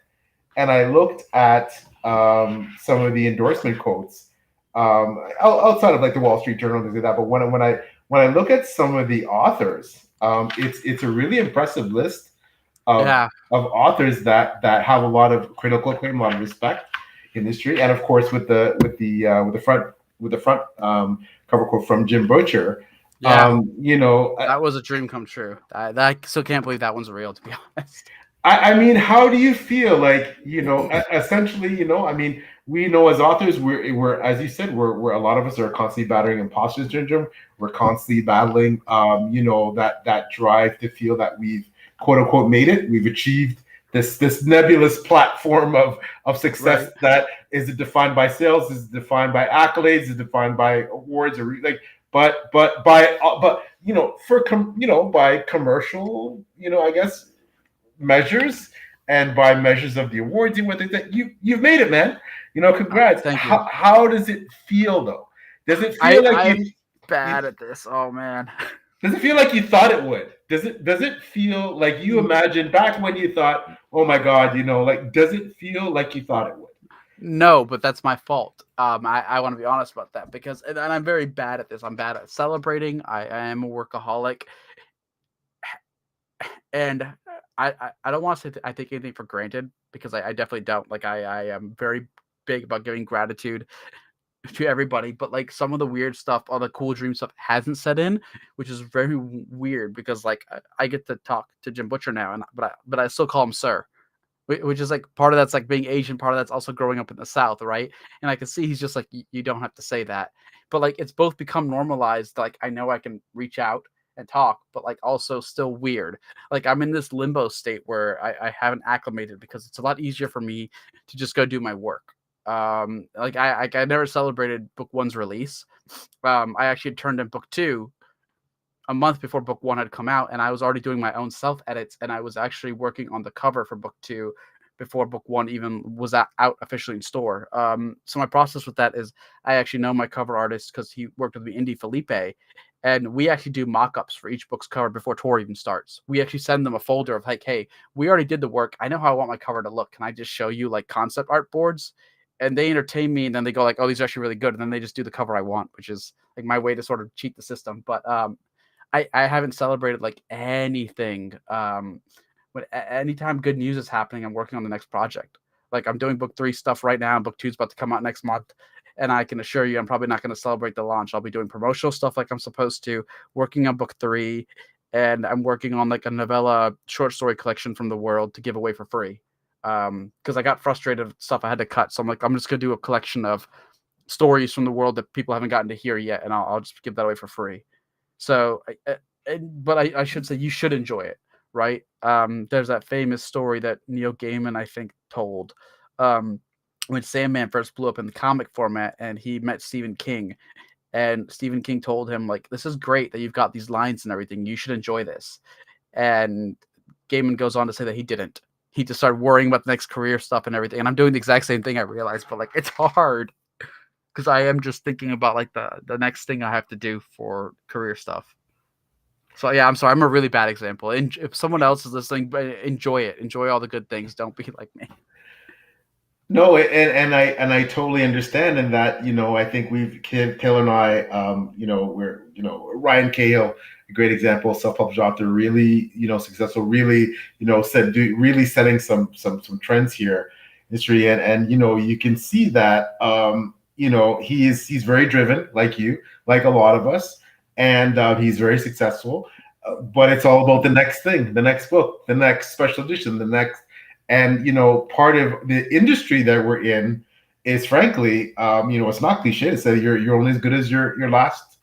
and I looked at some of the endorsement quotes outside of like the Wall Street Journal, things like that. But when I look at some of the authors, it's a really impressive list of authors that have a lot of critical acclaim, a lot of respect in history, and of course with the front cover quote from Jim Butcher. That was a dream come true. I still can't believe that one's real, to be honest. I mean, how do you feel? Like, essentially, we know as authors, we're as you said, we're a lot of us are constantly battling imposter syndrome. We're constantly battling, that drive to feel that we've quote unquote made it. We've achieved this nebulous platform of success, right, that is defined by sales, is defined by accolades, is defined by awards, or like, but by commercial, I guess, measures, and by measures of the awards and what that you've made it, man. Congrats. Thank you. How does it feel though? Does it feel I'm bad at this? Oh man. Does it feel like you thought it would? Does it feel like you imagined back when you thought, oh my God, like, does it feel like you thought it would? No, but that's my fault. I want to be honest about that because, and I'm very bad at this. I'm bad at celebrating. I am a workaholic, and I don't want to say I take anything for granted because I definitely don't. Like I am very big about giving gratitude to everybody, but like some of the weird stuff, all the cool dream stuff hasn't set in, which is very weird because like I get to talk to Jim Butcher now, and but I still call him sir, which is like part of that's like being Asian, part of that's also growing up in the South, right? And I can see he's just like, you don't have to say that, but like it's both become normalized. Like I know I can reach out and talk, but like also still weird. Like I'm in this limbo state where I haven't acclimated because it's a lot easier for me to just go do my work. Like I never celebrated book one's release. I actually turned in book two a month before book one had come out, and I was already doing my own self edits, and I was actually working on the cover for book two before book one even was out officially in store. So my process with that is I actually know my cover artist because he worked with me, Indy Felipe, and we actually do mock-ups for each book's cover before tour even starts. We actually send them a folder of like, hey, we already did the work. I know how I want my cover to look. Can I just show you like concept art boards? And they entertain me, and then they go like, oh, these are actually really good. And then they just do the cover I want, which is like my way to sort of cheat the system. But I haven't celebrated like anything. But anytime good news is happening, I'm working on the next project. Like I'm doing book three stuff right now. Book two is about to come out next month. And I can assure you, I'm probably not going to celebrate the launch. I'll be doing promotional stuff like I'm supposed to, working on book three. And I'm working on like a novella short story collection from the world to give away for free. Because I got frustrated with stuff I had to cut. So I'm like, I'm just going to do a collection of stories from the world that people haven't gotten to hear yet. And I'll just give that away for free. So, but I should say you should enjoy it, right? There's that famous story that Neil Gaiman, I think, told when Sandman first blew up in the comic format and he met Stephen King. And Stephen King told him, like, this is great that you've got these lines and everything. You should enjoy this. And Gaiman goes on to say that he didn't. He just started worrying about the next career stuff and everything. And I'm doing the exact same thing, I realized. But, like, it's hard because I am just thinking about, like, the next thing I have to do for career stuff. So, yeah, I'm sorry. I'm a really bad example. And if someone else is listening, enjoy it. Enjoy all the good things. Don't be like me. No, and I totally understand, and that I think Taylor and I, we're Ryan Cahill, a great example, self-published author, really successful, really really setting some trends here in history, and you can see that he's very driven, like you, like a lot of us, and he's very successful, but it's all about the next thing, the next book, the next special edition, the next. And part of the industry that we're in is frankly, it's not cliche to say you're only as good as your last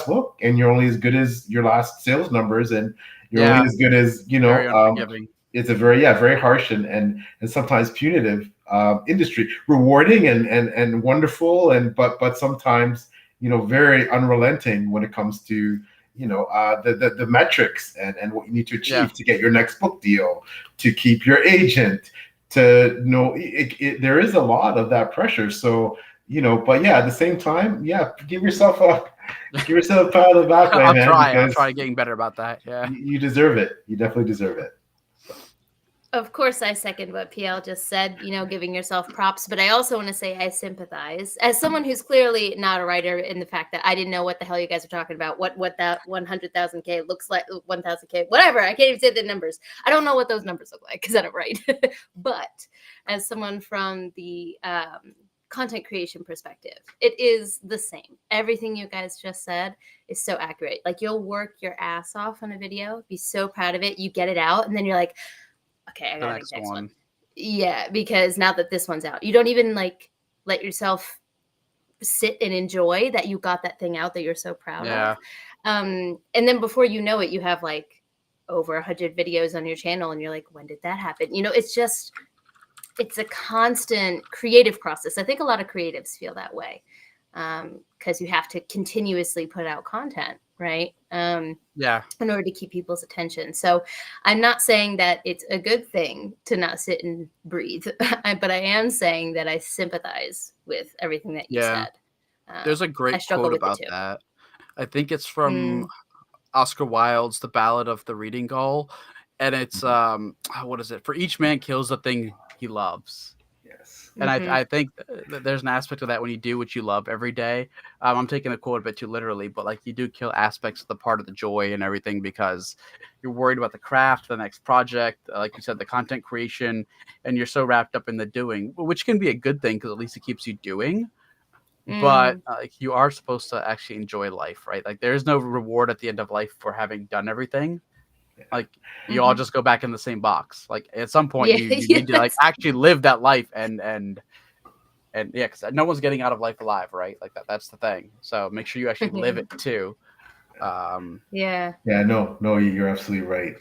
book, and you're only as good as your last sales numbers, and you're only as good as very unforgiving. it's a very harsh and sometimes punitive industry, rewarding and wonderful, but sometimes very unrelenting when it comes to the metrics and what you need to achieve to get your next book deal, to keep your agent, to know there is a lot of that pressure. So but at the same time, give yourself a pat on the back, my man. I'll try getting better about that. Yeah, you deserve it. You definitely deserve it. Of course, I second what PL just said, giving yourself props. But I also want to say I sympathize as someone who's clearly not a writer, in the fact that I didn't know what the hell you guys are talking about, what that 100,000K looks like, 1,000K, whatever. I can't even say the numbers. I don't know what those numbers look like because I don't write. But as someone from the content creation perspective, it is the same. Everything you guys just said is so accurate. Like, you'll work your ass off on a video, be so proud of it, you get it out, and then you're like, okay, I gotta make the next one. Yeah, because now that this one's out, you don't even let yourself sit and enjoy that you got that thing out that you're so proud of. And then before you know it, you have over 100 videos on your channel, and you're like, when did that happen? It's a constant creative process. I think a lot of creatives feel that way because you have to continuously put out content, right? In order to keep people's attention. So I'm not saying that it's a good thing to not sit and breathe, but I am saying that I sympathize with everything that you said. There's a great quote about that. I think it's from Oscar Wilde's The Ballad of the Reading Gull. And it's, what is it? For each man kills the thing he loves. Yes. And I think there's an aspect of that when you do what you love every day. I'm taking a quote a bit too literally, but you do kill aspects of the part of the joy and everything because you're worried about the craft, the next project, like you said, the content creation, and you're so wrapped up in the doing, which can be a good thing because at least it keeps you doing. But you are supposed to actually enjoy life, right? There's no reward at the end of life for having done everything. You all just go back in the same box. At some point you need to actually live that life and because no one's getting out of life alive, right? That's the thing. So make sure you actually live it too. No, you're absolutely right.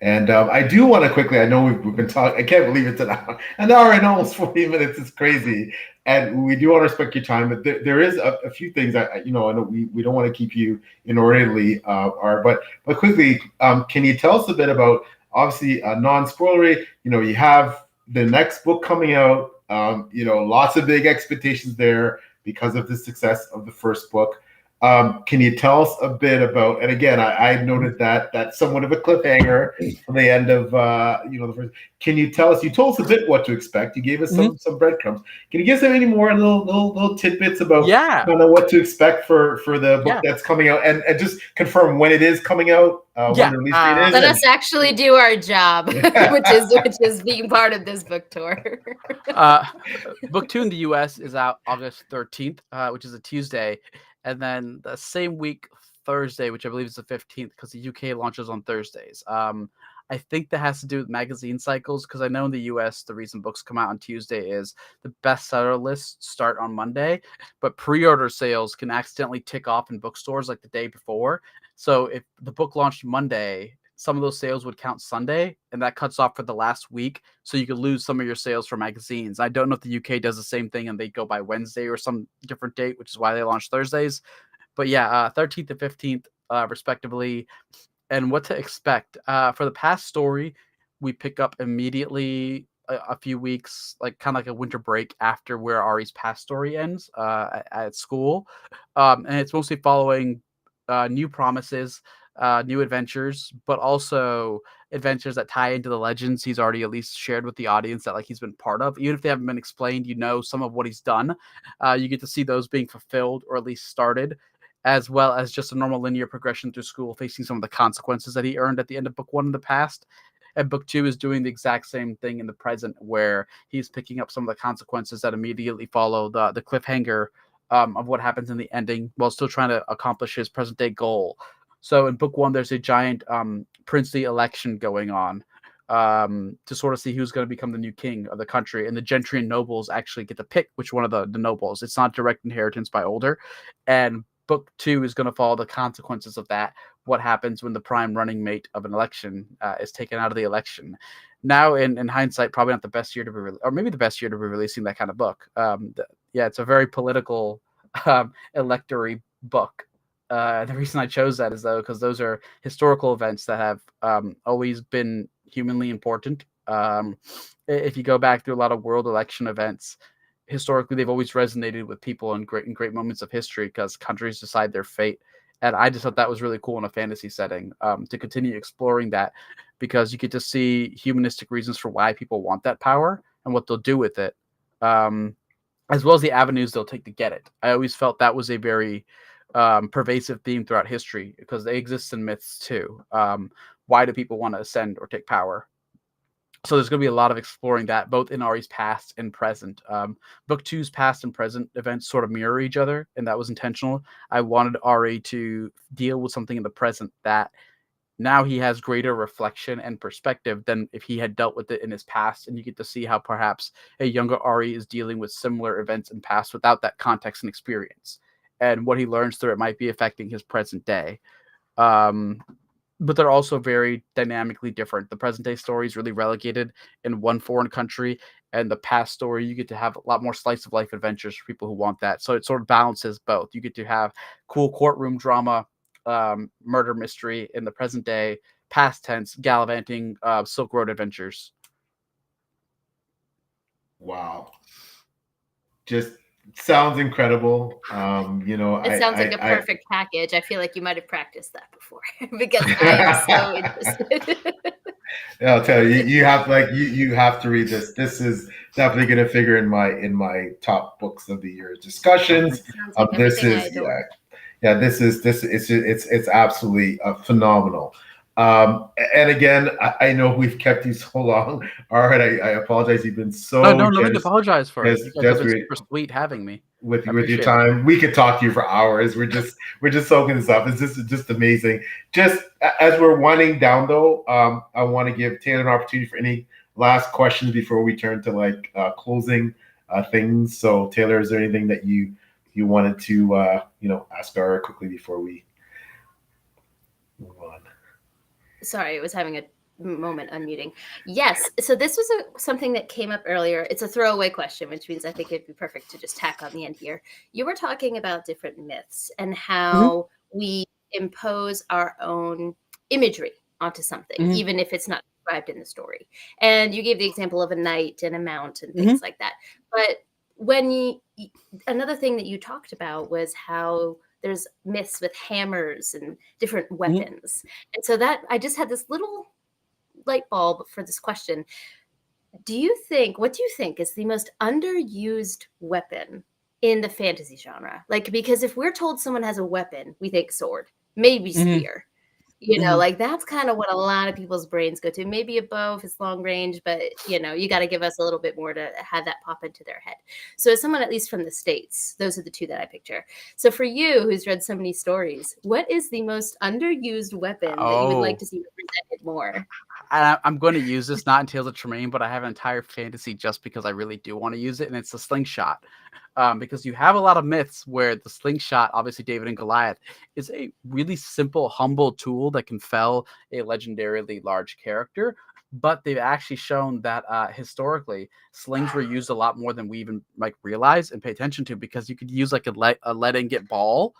And I do want to quickly, I know we've been talking, I can't believe it's an hour and almost 40 minutes. It's crazy. And we do want to respect your time, but there is a few things I know we don't want to keep you inordinately, but quickly, can you tell us a bit about, obviously, non-spoilery, you have the next book coming out, lots of big expectations there because of the success of the first book. Can you tell us a bit about, and again, I noted that somewhat of a cliffhanger from the end of the first. Can you tell us? You told us a bit what to expect. You gave us some breadcrumbs. Can you give us any more little tidbits about kind of what to expect for the book that's coming out, and just confirm when it is coming out? When the release date is. Let us actually do our job, which is being part of this book tour. Book 2 in the US is out August 13th, which is a Tuesday. And then the same week, Thursday, which I believe is the 15th, because the UK launches on Thursdays. I think that has to do with magazine cycles, because I know in the US, the reason books come out on Tuesday is the bestseller lists start on Monday, but pre-order sales can accidentally tick off in bookstores the day before. So if the book launched Monday, some of those sales would count Sunday, and that cuts off for the last week. So you could lose some of your sales for magazines. I don't know if the UK does the same thing and they go by Wednesday or some different date, which is why they launch Thursdays. But 13th and 15th, respectively. And what to expect. For the past story, we pick up immediately a few weeks, kind of like a winter break after where Ari's past story ends at school. And it's mostly following new promises, new adventures, but also adventures that tie into the legends he's already at least shared with the audience that he's been part of. Even if they haven't been explained, some of what he's done. You get to see those being fulfilled or at least started, as well as just a normal linear progression through school, facing some of the consequences that he earned at the end of book 1 in the past. And book 2 is doing the exact same thing in the present, where he's picking up some of the consequences that immediately follow the cliffhanger of what happens in the ending, while still trying to accomplish his present day goal. So in book 1, there's a giant princely election going on, to sort of see who's going to become the new king of the country. And the gentry and nobles actually get to pick which one of the nobles. It's not direct inheritance by older. And book 2 is going to follow the consequences of that. What happens when the prime running mate of an election is taken out of the election. Now, in hindsight, probably not the best year to be, or maybe the best year to be releasing that kind of book. It's a very political electory book. The reason I chose that is because those are historical events that have always been humanly important. If you go back through a lot of world election events, historically they've always resonated with people in great moments of history because countries decide their fate. And I just thought that was really cool in a fantasy setting to continue exploring that, because you get to see humanistic reasons for why people want that power and what they'll do with it, as well as the avenues they'll take to get it. I always felt that was a very pervasive theme throughout history, because they exist in myths too. Why do people want to ascend or take power? So there's going to be a lot of exploring that, both in Ari's past and present. Book 2's past and present events sort of mirror each other, and that was intentional. I wanted Ari to deal with something in the present that now he has greater reflection and perspective than if he had dealt with it in his past. And you get to see how perhaps a younger Ari is dealing with similar events in past without that context and experience. And what he learns through it might be affecting his present day. But they're also very dynamically different. The present day story is really relegated in one foreign country, and the past story, you get to have a lot more slice of life adventures for people who want that. So it sort of balances both. You get to have cool courtroom drama, murder mystery in the present day, past tense, gallivanting Silk Road adventures. Wow. Just sounds incredible. It sounds like a perfect package. I feel like you might have practiced that before because I am so interested. I'll tell you, you have to read this. This is definitely going to figure in my top books of the year discussions. It's absolutely phenomenal. And again, I know we've kept you so long. All right, I apologize. You've been so no need to apologize for it. You guys have been super sweet having me with your time. We could talk to you for hours. We're just soaking this up. It's just amazing. Just as we're winding down, though, I want to give Taylor an opportunity for any last questions before we turn to closing things. So, Taylor, is there anything that you wanted to ask Ara quickly before we move on? Sorry, I was having a moment unmuting. Yes. So this was something that came up earlier. It's a throwaway question, which means I think it'd be perfect to just tack on the end here. You were talking about different myths and how we impose our own imagery onto something, even if it's not described in the story. And you gave the example of a knight and a mount and things like that. But another thing that you talked about was how there's myths with hammers and different weapons. And so that I just had this little light bulb for this question. What do you think is the most underused weapon in the fantasy genre? Like, because if we're told someone has a weapon, we think sword, maybe spear. Like that's kind of what a lot of people's brains go to. Maybe a bow if it's long range, but you got to give us a little bit more to have that pop into their head. So as someone, at least from the States, those are the two that I picture. So for you, who's read so many stories, what is the most underused weapon that you would like to see represented more? I'm going to use this not in Tales of Tremaine, but I have an entire fantasy just because I really do want to use it, and it's the slingshot. Because you have a lot of myths where the slingshot, obviously David and Goliath, is a really simple, humble tool that can fell a legendarily large character. But they've actually shown that historically, slings were used a lot more than we even realize and pay attention to, because you could use a lead ingot ball,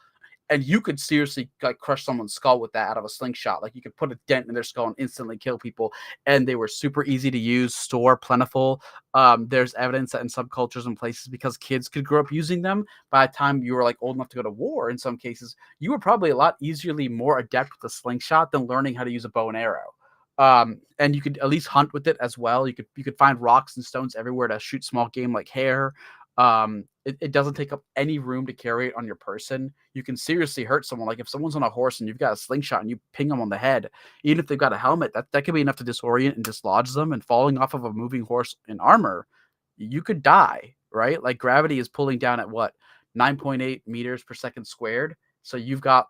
and you could seriously crush someone's skull with that out of a slingshot. Like you could put a dent in their skull and instantly kill people. And they were super easy to use, store, plentiful. There's evidence that in some cultures and places, because kids could grow up using them, by the time you were old enough to go to war, in some cases, you were probably a lot easily more adept with a slingshot than learning how to use a bow and arrow. And you could at least hunt with it as well. You could find rocks and stones everywhere to shoot small game like hare. It doesn't take up any room to carry it on your person. You can seriously hurt someone. Like if someone's on a horse and you've got a slingshot and you ping them on the head, even if they've got a helmet, that could be enough to disorient and dislodge them. And falling off of a moving horse in armor, you could die, right? Like gravity is pulling down at 9.8 meters per second squared. So you've got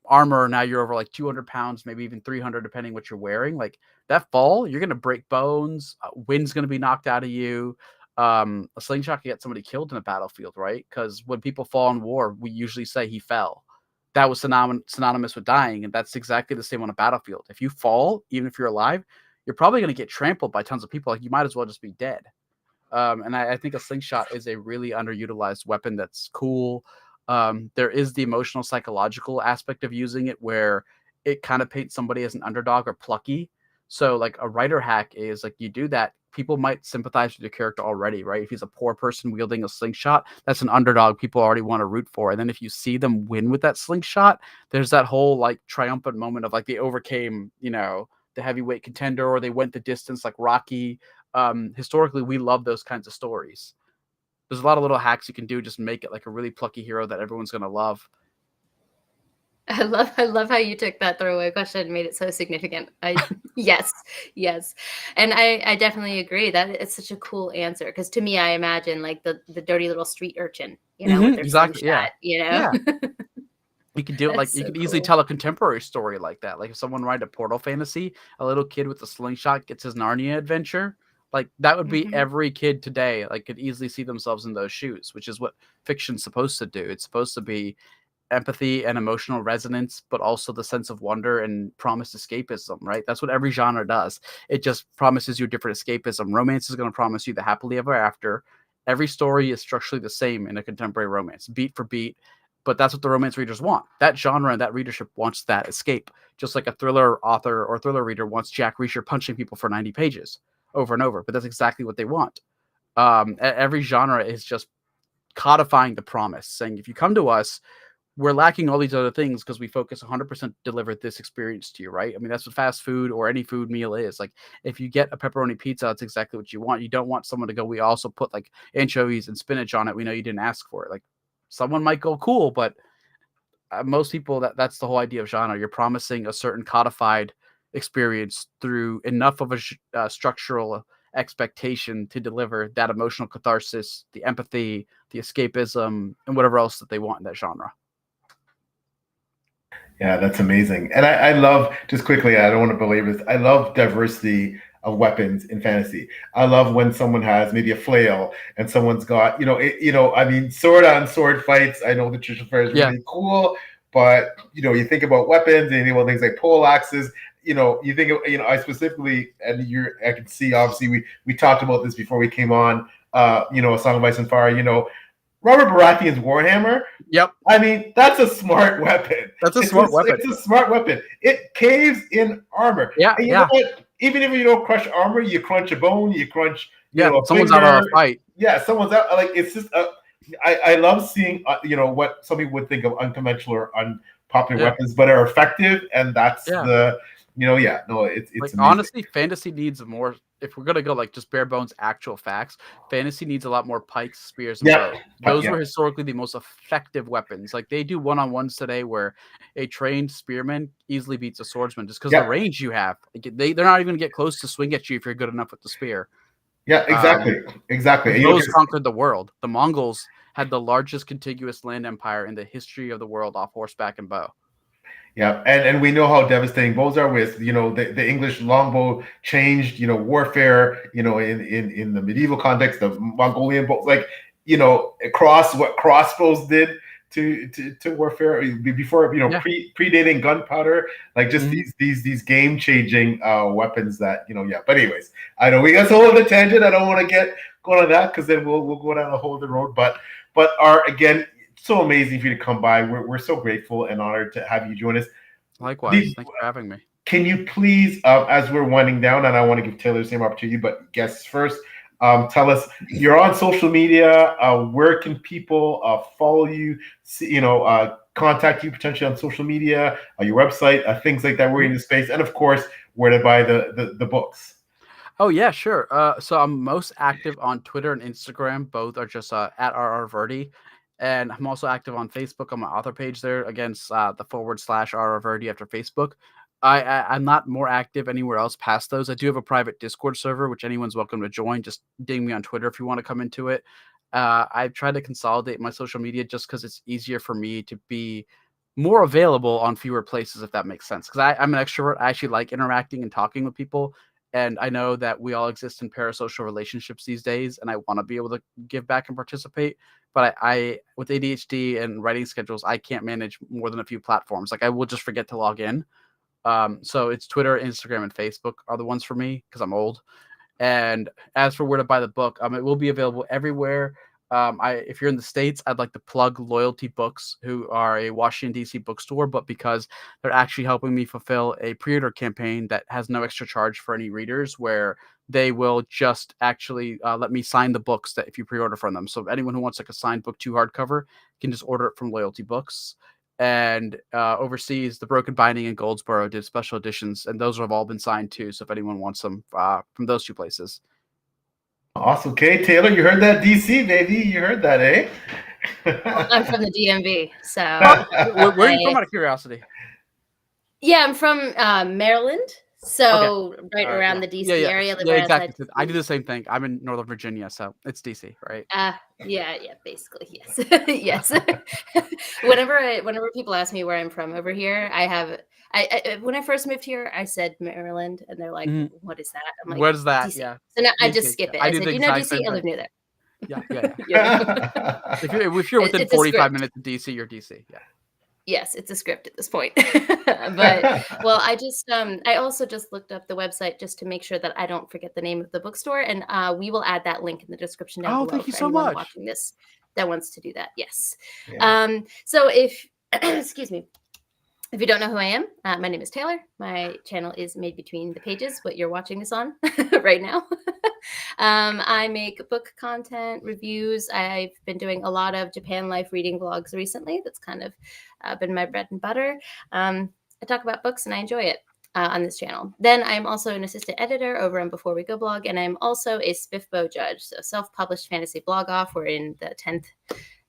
armor, now you're over like 200 pounds, maybe even 300, depending what you're wearing. Like that fall, you're gonna break bones. Wind's gonna be knocked out of you. A slingshot can get somebody killed in a battlefield, right? Because when people fall in war, we usually say he fell. That was synonymous with dying, and that's exactly the same on a battlefield. If you fall, even if you're alive, you're probably going to get trampled by tons of people. Like you might as well just be dead. And I think a slingshot is a really underutilized weapon that's cool. There is the emotional, psychological aspect of using it where it kind of paints somebody as an underdog or plucky. So like a writer hack is like you do that, people might sympathize with your character already, right? If he's a poor person wielding a slingshot, that's an underdog people already want to root for. And then if you see them win with that slingshot, there's that whole like triumphant moment of like they overcame, the heavyweight contender, or they went the distance like Rocky. Historically, we love those kinds of stories. There's a lot of little hacks you can do, just make it like a really plucky hero that everyone's going to love. I love how you took that throwaway question and made it so significant. Yes. And I definitely agree that it's such a cool answer, because to me, I imagine like the dirty little street urchin, with their exactly. slingshot, Yeah. You can do it like you can easily tell a contemporary story like that. Like if someone write a Portal fantasy, a little kid with a slingshot gets his Narnia adventure. Like that would be every kid today. Like could easily see themselves in those shoes, which is what fiction's supposed to do. It's supposed to be empathy and emotional resonance, but also the sense of wonder and promised escapism, right? That's what every genre does. It just promises you different escapism. Romance is going to promise you the happily ever after. Every story is structurally the same in a contemporary romance, beat for beat, but that's what the romance readers want. That genre and that readership wants that escape, just like a thriller author or thriller reader wants Jack Reacher punching people for 90 pages over and over, but that's exactly what they want. Every genre is just codifying the promise, saying if you come to us, we're lacking all these other things because we focus 100% deliver this experience to you, right? I mean, that's what fast food or any food meal is. Like, if you get a pepperoni pizza, it's exactly what you want. You don't want someone to go, we also put like anchovies and spinach on it. We know you didn't ask for it. Like, someone might go, cool, but most people, that's the whole idea of genre. You're promising a certain codified experience through enough of a structural expectation to deliver that emotional catharsis, the empathy, the escapism, and whatever else that they want in that genre. Yeah, that's amazing. And I love, just quickly, I don't want to belabor this, I love diversity of weapons in fantasy. I love when someone has maybe a flail and someone's got, I mean, sword on sword fights. I know the traditional fare is really cool, but, you think about weapons and you think about things like pole axes. You think of, I specifically, and I can see, obviously, we talked about this before we came on, A Song of Ice and Fire, Robert Baratheon's Warhammer. Yep. I mean, that's a smart weapon. That's a smart weapon. It's a smart weapon. It caves in armor. Yeah. And you know what? Even if you don't crush armor, you crunch a bone, you crunch, someone's out of a fight. Yeah, someone's out. Like, it's just, I love seeing, what some people would think of unconventional or unpopular weapons, but are effective. And that's it's like, amazing. honestly, fantasy needs more. If we're gonna go like just bare bones actual facts, fantasy needs a lot more pikes, spears, and bows. Those were historically the most effective weapons. Like they do one-on-ones today where a trained spearman easily beats a swordsman just because the range you have. Like, they're not even gonna get close to swing at you if you're good enough with the spear. Yeah, exactly. Those conquered the world. The Mongols had the largest contiguous land empire in the history of the world off horseback and bow. Yeah, and we know how devastating bows are. With the English longbow changed warfare. In the medieval context, the Mongolian bow, like across what crossbows did to warfare before predating gunpowder. Like just these game changing weapons that But anyways, I know we got a whole other tangent. I don't want to get going on that because then we'll go down a whole other road. But again, so amazing for you to come by. We're so grateful and honored to have you join us. Likewise. Thanks for having me. Can you please, as we're winding down, and I want to give Taylor the same opportunity, but guests first, tell us, you're on social media. Where can people follow you, contact you potentially on social media, your website, things like that, where you're in the space, and of course, where to buy the books? Oh, yeah, sure. So I'm most active on Twitter and Instagram. Both are just at Virdi. And I'm also active on Facebook on my author page there, against the /RRVirdi after Facebook. I'm not more active anywhere else past those. I do have a private Discord server, which anyone's welcome to join. Just ding me on Twitter if you want to come into it. I've tried to consolidate my social media just because it's easier for me to be more available on fewer places, if that makes sense. Because I'm an extrovert. I actually like interacting and talking with people. And I know that we all exist in parasocial relationships these days, and I want to be able to give back and participate. But I with ADHD and writing schedules, I can't manage more than a few platforms. Like I will just forget to log in. So it's Twitter, Instagram, and Facebook are the ones for me because I'm old. And as for where to buy the book, it will be available everywhere. If you're in the States, I'd like to plug Loyalty Books, who are a Washington, D.C. bookstore, but because they're actually helping me fulfill a pre-order campaign that has no extra charge for any readers, where they will just actually let me sign the books that if you pre-order from them. So anyone who wants like a signed book 2 hardcover can just order it from Loyalty Books. And overseas, The Broken Binding and Goldsboro did special editions, and those have all been signed too. So if anyone wants them from those 2 places. Awesome. Okay, Taylor, you heard that, DC, baby. You heard that, eh? I'm from the DMV, so Where are you from, out of curiosity? Yeah, I'm from Maryland, so right around the DC area. Yeah, exactly. I do the same thing. I'm in Northern Virginia, so it's DC, right? Yeah, basically, yes. Yes. Whenever people ask me where I'm from over here, when I first moved here, I said Maryland, and they're like, "What is that?" I'm like, "What is that?" DC. Yeah. So now I DC. just skip it. I I do said, the "You know exact same DC, I live thing. near there." Yeah. If you're within It's a 45 script. minutes of DC, you're DC. Yeah. Yes, it's a script at this point. But I also just looked up the website just to make sure that I don't forget the name of the bookstore, and we will add that link in the description down below thank you for so anyone much. watching this that wants to do that. Yes. Yeah. So if excuse me. If you don't know who I am, my name is Taylor. My channel is Made Between the Pages, what you're watching this on right now. I make book content, reviews. I've been doing a lot of Japan life reading vlogs recently. That's kind of been my bread and butter. I talk about books and I enjoy it on this channel. Then I'm also an assistant editor over on Before We Go blog, and I'm also a SPIFBO judge, so self-published fantasy blog off. We're in the 10th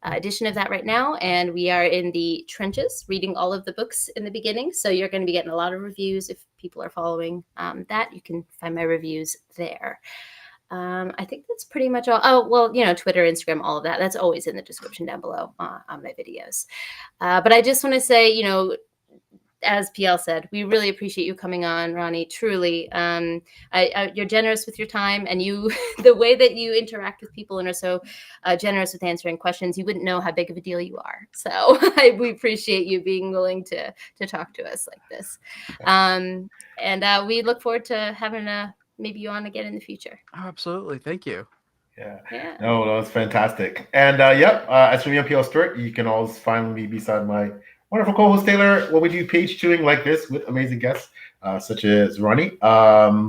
edition of that right now, and we are in the trenches reading all of the books in the beginning, so you're going to be getting a lot of reviews. If people are following that, you can find my reviews there. I think that's pretty much all. Oh, well, Twitter, Instagram, all of that, that's always in the description down below on my videos. But I just want to say, as PL said, we really appreciate you coming on, Ronnie. Truly, you're generous with your time, and the way that you interact with people and are so generous with answering questions. You wouldn't know how big of a deal you are. So we appreciate you being willing to talk to us like this, and we look forward to having maybe you on again in the future. Oh, absolutely. Thank you. Yeah. No, that was fantastic. And as for me, I'm PL Stuart. You can always find me beside my wonderful co-host Taylor when we do page chewing like this with amazing guests such as Ronnie. I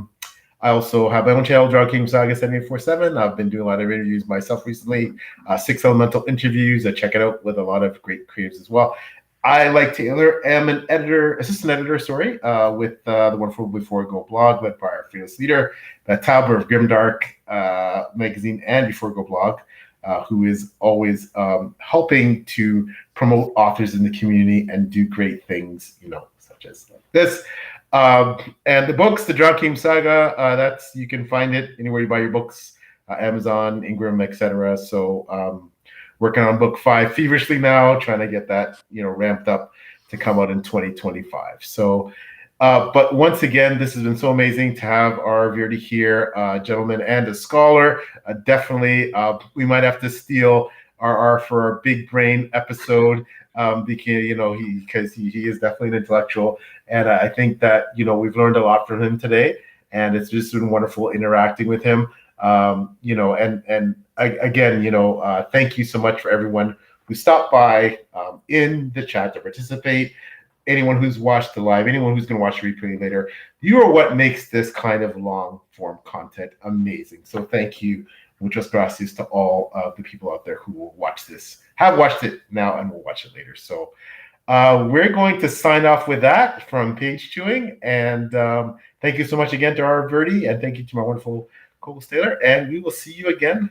also have my own channel, Drug King Saga 7847. I've been doing a lot of interviews myself recently, 6 Elemental interviews. I check it out with a lot of great creatives as well. I, like Taylor, am an assistant editor, with the wonderful Before We Go blog, led by our fearless leader, the Talbot of Grimdark magazine and Before We Go blog, who is always helping to promote authors in the community and do great things, such as like this. And the books, the Drug King Saga, you can find it anywhere you buy your books, Amazon, Ingram, etc. So working on book 5 feverishly now, trying to get that ramped up to come out in 2025. So, but once again, this has been so amazing to have our Virdi here, gentleman and a scholar. Definitely, we might have to steal our for our big brain episode because he is definitely an intellectual, and I think that we've learned a lot from him today, and it's just been wonderful interacting with him. Thank you so much for everyone who stopped by in the chat to participate. Anyone who's watched the live, anyone who's going to watch the replay later, you are what makes this kind of long form content amazing. So thank you. Muchas gracias to all of the people out there who will watch this, have watched it now, and will watch it later. So we're going to sign off with that from Page Chewing. And thank you so much again to our Virdi, and thank you to my wonderful co-host Taylor. And we will see you again